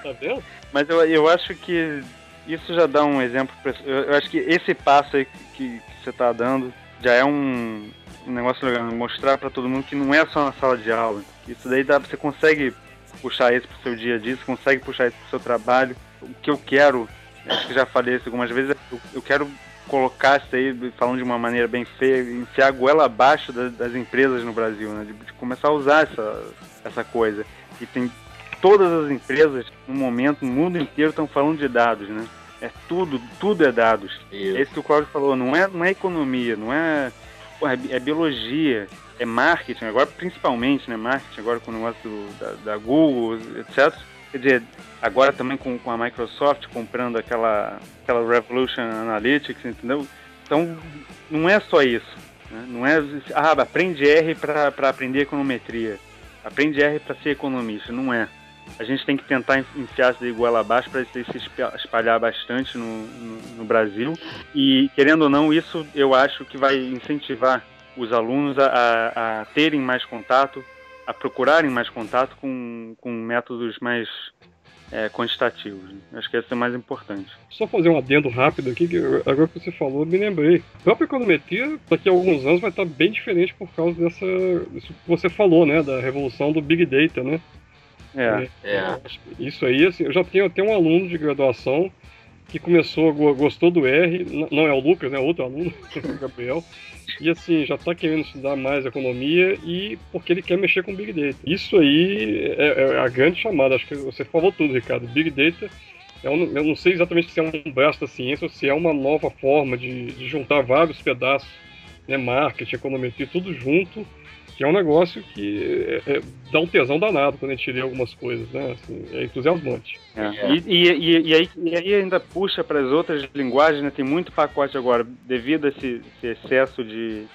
Tá vendo? Mas eu acho que isso já dá um exemplo. Eu acho que esse passo aí que você tá dando já é um negócio legal. Mostrar para todo mundo que não é só na sala de aula. Isso daí você consegue puxar isso pro seu dia a dia, você consegue puxar isso pro seu trabalho. O que eu quero, acho que já falei isso algumas vezes, eu quero colocar isso aí, falando de uma maneira bem feia, enfiar a goela abaixo das empresas no Brasil, né? De começar a usar essa coisa. E tem todas as empresas, no momento, no mundo inteiro, estão falando de dados, né? Tudo é dados. Isso. É isso que o Cláudio falou, não é economia, não é... é biologia, é marketing, agora principalmente, né? Marketing, agora com o negócio da Google, etc. Quer dizer, agora também com a Microsoft comprando aquela Revolution Analytics, entendeu? Então, não é só isso. Né? Não é, aprende R para aprender econometria. Aprende R para ser economista. Não é. A gente tem que tentar enfiar isso de goela abaixo para isso se espalhar bastante no Brasil. E, querendo ou não, isso eu acho que vai incentivar os alunos a terem mais contato, a procurarem mais contato com métodos mais quantitativos. Acho que esse é o mais importante. Só fazer um adendo rápido aqui, que agora que você falou, eu me lembrei. A própria econometria, daqui a alguns anos, vai estar bem diferente por causa disso que você falou, né? Da revolução do Big Data, né? Isso aí, assim, eu já tenho até um aluno de graduação que gostou do R, não é o Lucas, né? Outro aluno, o Gabriel. E assim, já está querendo estudar mais economia e porque ele quer mexer com Big Data. Isso aí é a grande chamada. Acho que você falou tudo, Ricardo. Big Data, eu não sei exatamente se é um braço da ciência ou se é uma nova forma de juntar vários pedaços, né, marketing, econometria, tudo junto, que é um negócio que dá um tesão danado quando a gente lê algumas coisas, né? Assim, é entusiasmante. E aí ainda puxa para as outras linguagens, né? Tem muito pacote agora, devido a esse excesso de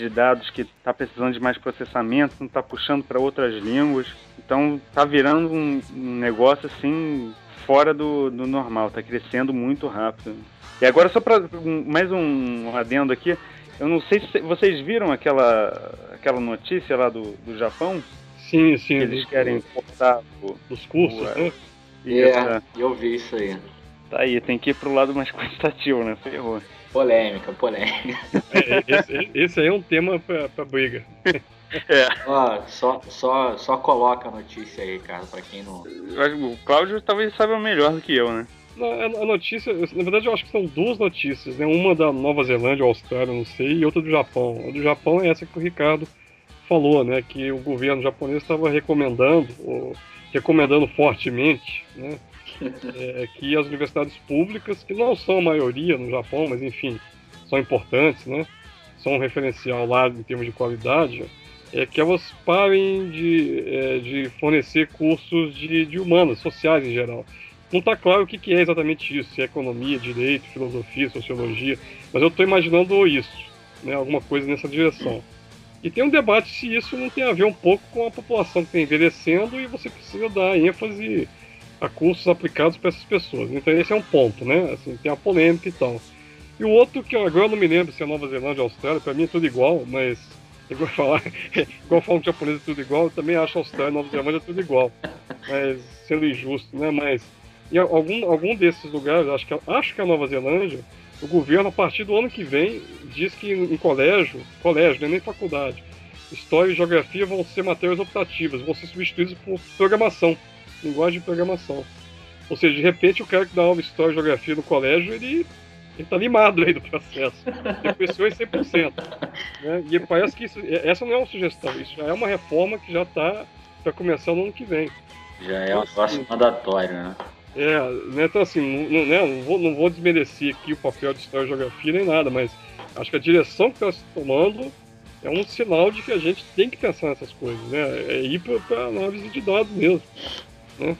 dados que está precisando de mais processamento, não está puxando para outras línguas. Então está virando um negócio assim fora do normal, está crescendo muito rápido. E agora só para mais um adendo aqui, eu não sei se vocês viram aquela notícia lá do Japão. Sim. Que eles querem cortar dos cursos, né? Eu vi isso aí. Tá aí, tem que ir pro lado mais quantitativo, né? Ferrou. Polêmica. Esse aí é um tema pra briga. Ó, só coloca a notícia aí, cara, pra quem não... O Cláudio talvez saiba melhor do que eu, né? A notícia, na verdade eu acho que são duas notícias, né? Uma da Nova Zelândia ou Austrália, não sei, e outra do Japão. A do Japão é essa que o Ricardo falou, né? Que o governo japonês estava recomendando fortemente, né? Que as universidades públicas, que não são a maioria no Japão, mas enfim, são importantes, né? São um referencial lá em termos de qualidade, que elas parem de fornecer cursos de humanas, sociais em geral. Não está claro o que é exatamente isso, se é economia, direito, filosofia, sociologia, mas eu estou imaginando isso, né, alguma coisa nessa direção. E tem um debate se isso não tem a ver um pouco com a população que está envelhecendo e você precisa dar ênfase a cursos aplicados para essas pessoas. Então esse é um ponto, né? Assim, tem a polêmica e tal. E o outro que agora eu não me lembro se é Nova Zelândia ou Austrália, para mim é tudo igual, mas igual falar que japonês é tudo igual, eu também acho Austrália e Nova Zelândia tudo igual, mas sendo injusto, né? Mas em algum desses lugares, acho que a Nova Zelândia, o governo, a partir do ano que vem, diz que em colégio, não é nem faculdade, história e geografia vão ser matérias optativas, vão ser substituídas por programação, linguagem de programação. Ou seja, de repente o cara que dá aula de história e geografia no colégio, ele tá limado aí do processo. Depressão em 100%. Né? E parece que essa não é uma sugestão, isso já é uma reforma que já está para começar no ano que vem. Já é um negócio mandatório, né? Né, então assim, não vou desmerecer aqui o papel de história e geografia nem nada, mas acho que a direção que está se tomando é um sinal de que a gente tem que pensar nessas coisas, né? É ir para análise de dados mesmo, né?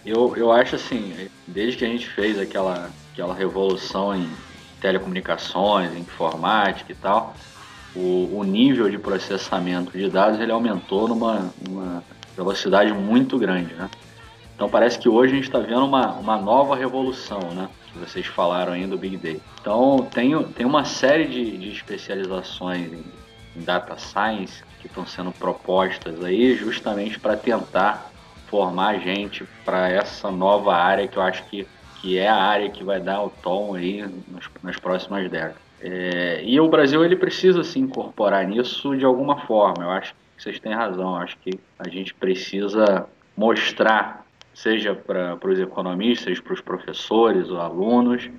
Eu acho assim, desde que a gente fez aquela revolução em telecomunicações, em informática e tal, o nível de processamento de dados ele aumentou numa velocidade muito grande, né? Então parece que hoje a gente está vendo uma nova revolução, né? Que vocês falaram aí do Big Data. Então tem uma série de especializações em Data Science que estão sendo propostas aí justamente para tentar formar gente para essa nova área que eu acho que é a área que vai dar o tom aí nas próximas décadas. E o Brasil ele precisa se incorporar nisso de alguma forma. Eu acho que vocês têm razão. Eu acho que a gente precisa mostrar, seja para os economistas, para os professores ou alunos,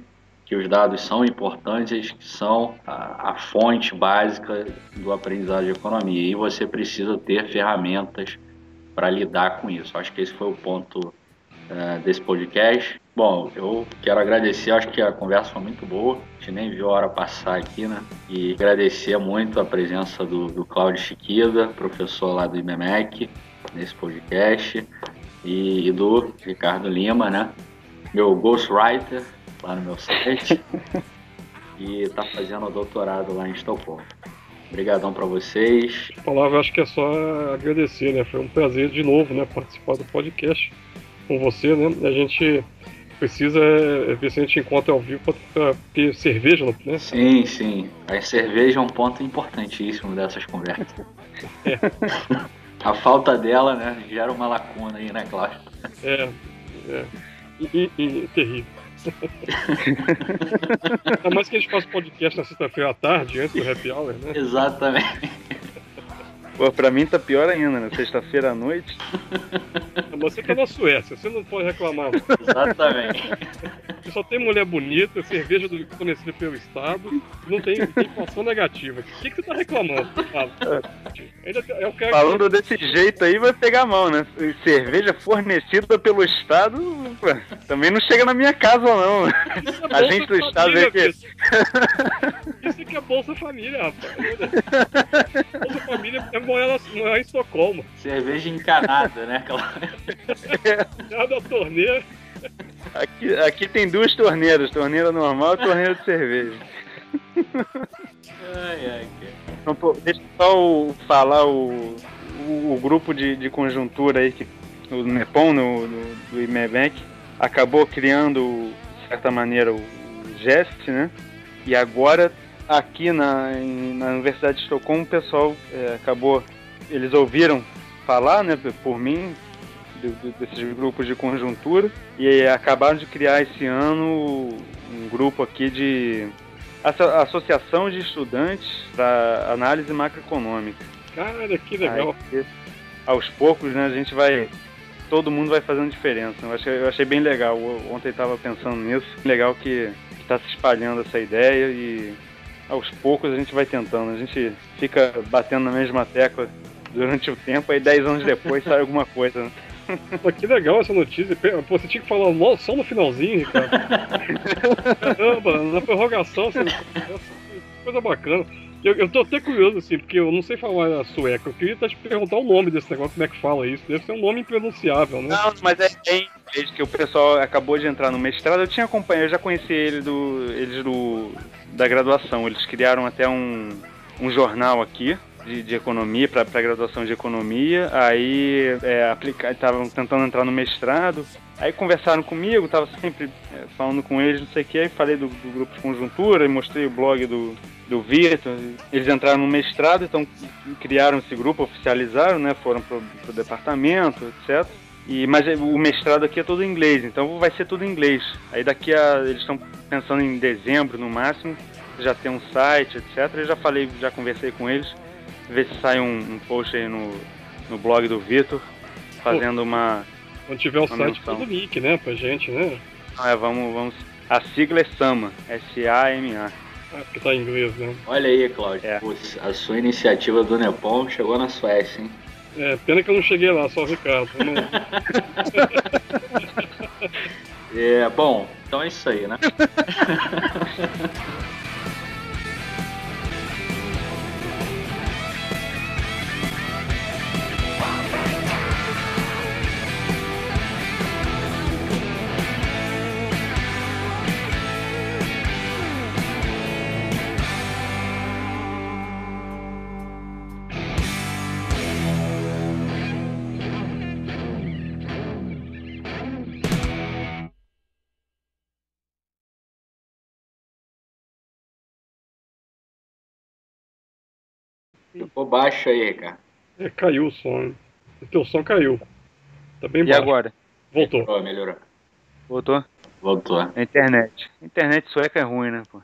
que os dados são importantes, que são a fonte básica do aprendizado de economia. E você precisa ter ferramentas para lidar com isso. Acho que esse foi o ponto desse podcast. Bom, eu quero agradecer, acho que a conversa foi muito boa, a gente nem viu a hora passar aqui, né? E agradecer muito a presença do Cláudio Chiquida, professor lá do IBMEC, nesse podcast, e do Ricardo Lima, né? Meu ghostwriter lá no meu site, e está fazendo o doutorado lá em Estocolmo. Obrigadão para vocês. A palavra acho que é só agradecer, né? Foi um prazer de novo, né? Participar do podcast com você, né? A gente precisa ver se a gente encontra ao vivo para ter cerveja, né? Sim. A cerveja é um ponto importantíssimo dessas conversas. A falta dela, né, gera uma lacuna aí, né, Cláudio? Terrível. Ainda mais que a gente faz podcast na sexta-feira à tarde, antes do happy hour, né? Exatamente. Pô, pra mim tá pior ainda, né? Sexta-feira à noite. Mas você tá na Suécia, você não pode reclamar. Exatamente. Só tem mulher bonita, cerveja fornecida pelo Estado, não tem inflação negativa. O que você tá reclamando? Ainda é o cara Falando desse jeito aí, vai pegar mal, né? Cerveja fornecida pelo Estado, pô, também não chega na minha casa, não. A gente do Estado vê que... Isso aqui é Bolsa Família, rapaz. Bolsa Família é morar em Estocolmo. Cerveja encanada, né? Nada torneira. Aqui tem duas torneiras, torneira normal e torneira de cerveja. Ai, então, pô, deixa eu só falar o grupo de conjuntura aí, que o Nepom, do IMEBank, acabou criando, de certa maneira, o GEST, né? E agora, aqui na Universidade de Estocolmo, o pessoal acabou... Eles ouviram falar, né, por mim, desses grupos de conjuntura, e acabaram de criar esse ano um grupo aqui de Associação de Estudantes para Análise Macroeconômica. Cara, que legal. Aí, aos poucos, né, todo mundo vai fazendo diferença. Eu achei bem legal. Ontem estava pensando nisso. Legal que está se espalhando essa ideia e aos poucos a gente vai tentando. A gente fica batendo na mesma tecla durante o tempo, aí 10 anos depois sai alguma coisa, né? Pô, que legal essa notícia. Pô, você tinha que falar só no finalzinho, Ricardo. Caramba, na prorrogação, coisa bacana. Eu tô até curioso, assim, porque eu não sei falar sueco. Eu queria te perguntar o nome desse negócio, como é que fala isso. Deve ser um nome impronunciável, né? Não, mas é em inglês, que o pessoal acabou de entrar no mestrado. Eu tinha acompanhado, eu já conheci eles da graduação. Eles criaram até um jornal aqui de economia, para graduação de economia. Aí estavam tentando entrar no mestrado. Aí conversaram comigo, tava sempre falando com eles, não sei o que. Aí falei do grupo de conjuntura e mostrei o blog do Vitor. Eles entraram no mestrado, então criaram esse grupo, oficializaram, né? Foram pro departamento, etc. Mas o mestrado aqui é todo em inglês, então vai ser tudo em inglês. Aí eles estão pensando em dezembro no máximo, já tem um site, etc. Eu já conversei com eles, ver se sai um post aí no blog do Vitor, fazendo uma... Quando tiver um site, manda o link, né, pra gente, né? Vamos... A sigla é SAMA, S-A-M-A. Porque tá em inglês, né? Olha aí, Cláudio, a sua iniciativa do Nepom chegou na Suécia, hein? Pena que eu não cheguei lá, só o Ricardo. Bom, então é isso aí, né? Ficou baixo aí, Ricardo. Caiu o som. O teu som caiu. Tá bem baixo. E agora? Voltou. Melhorou. Voltou? Voltou. A internet. Internet sueca é ruim, né, pô?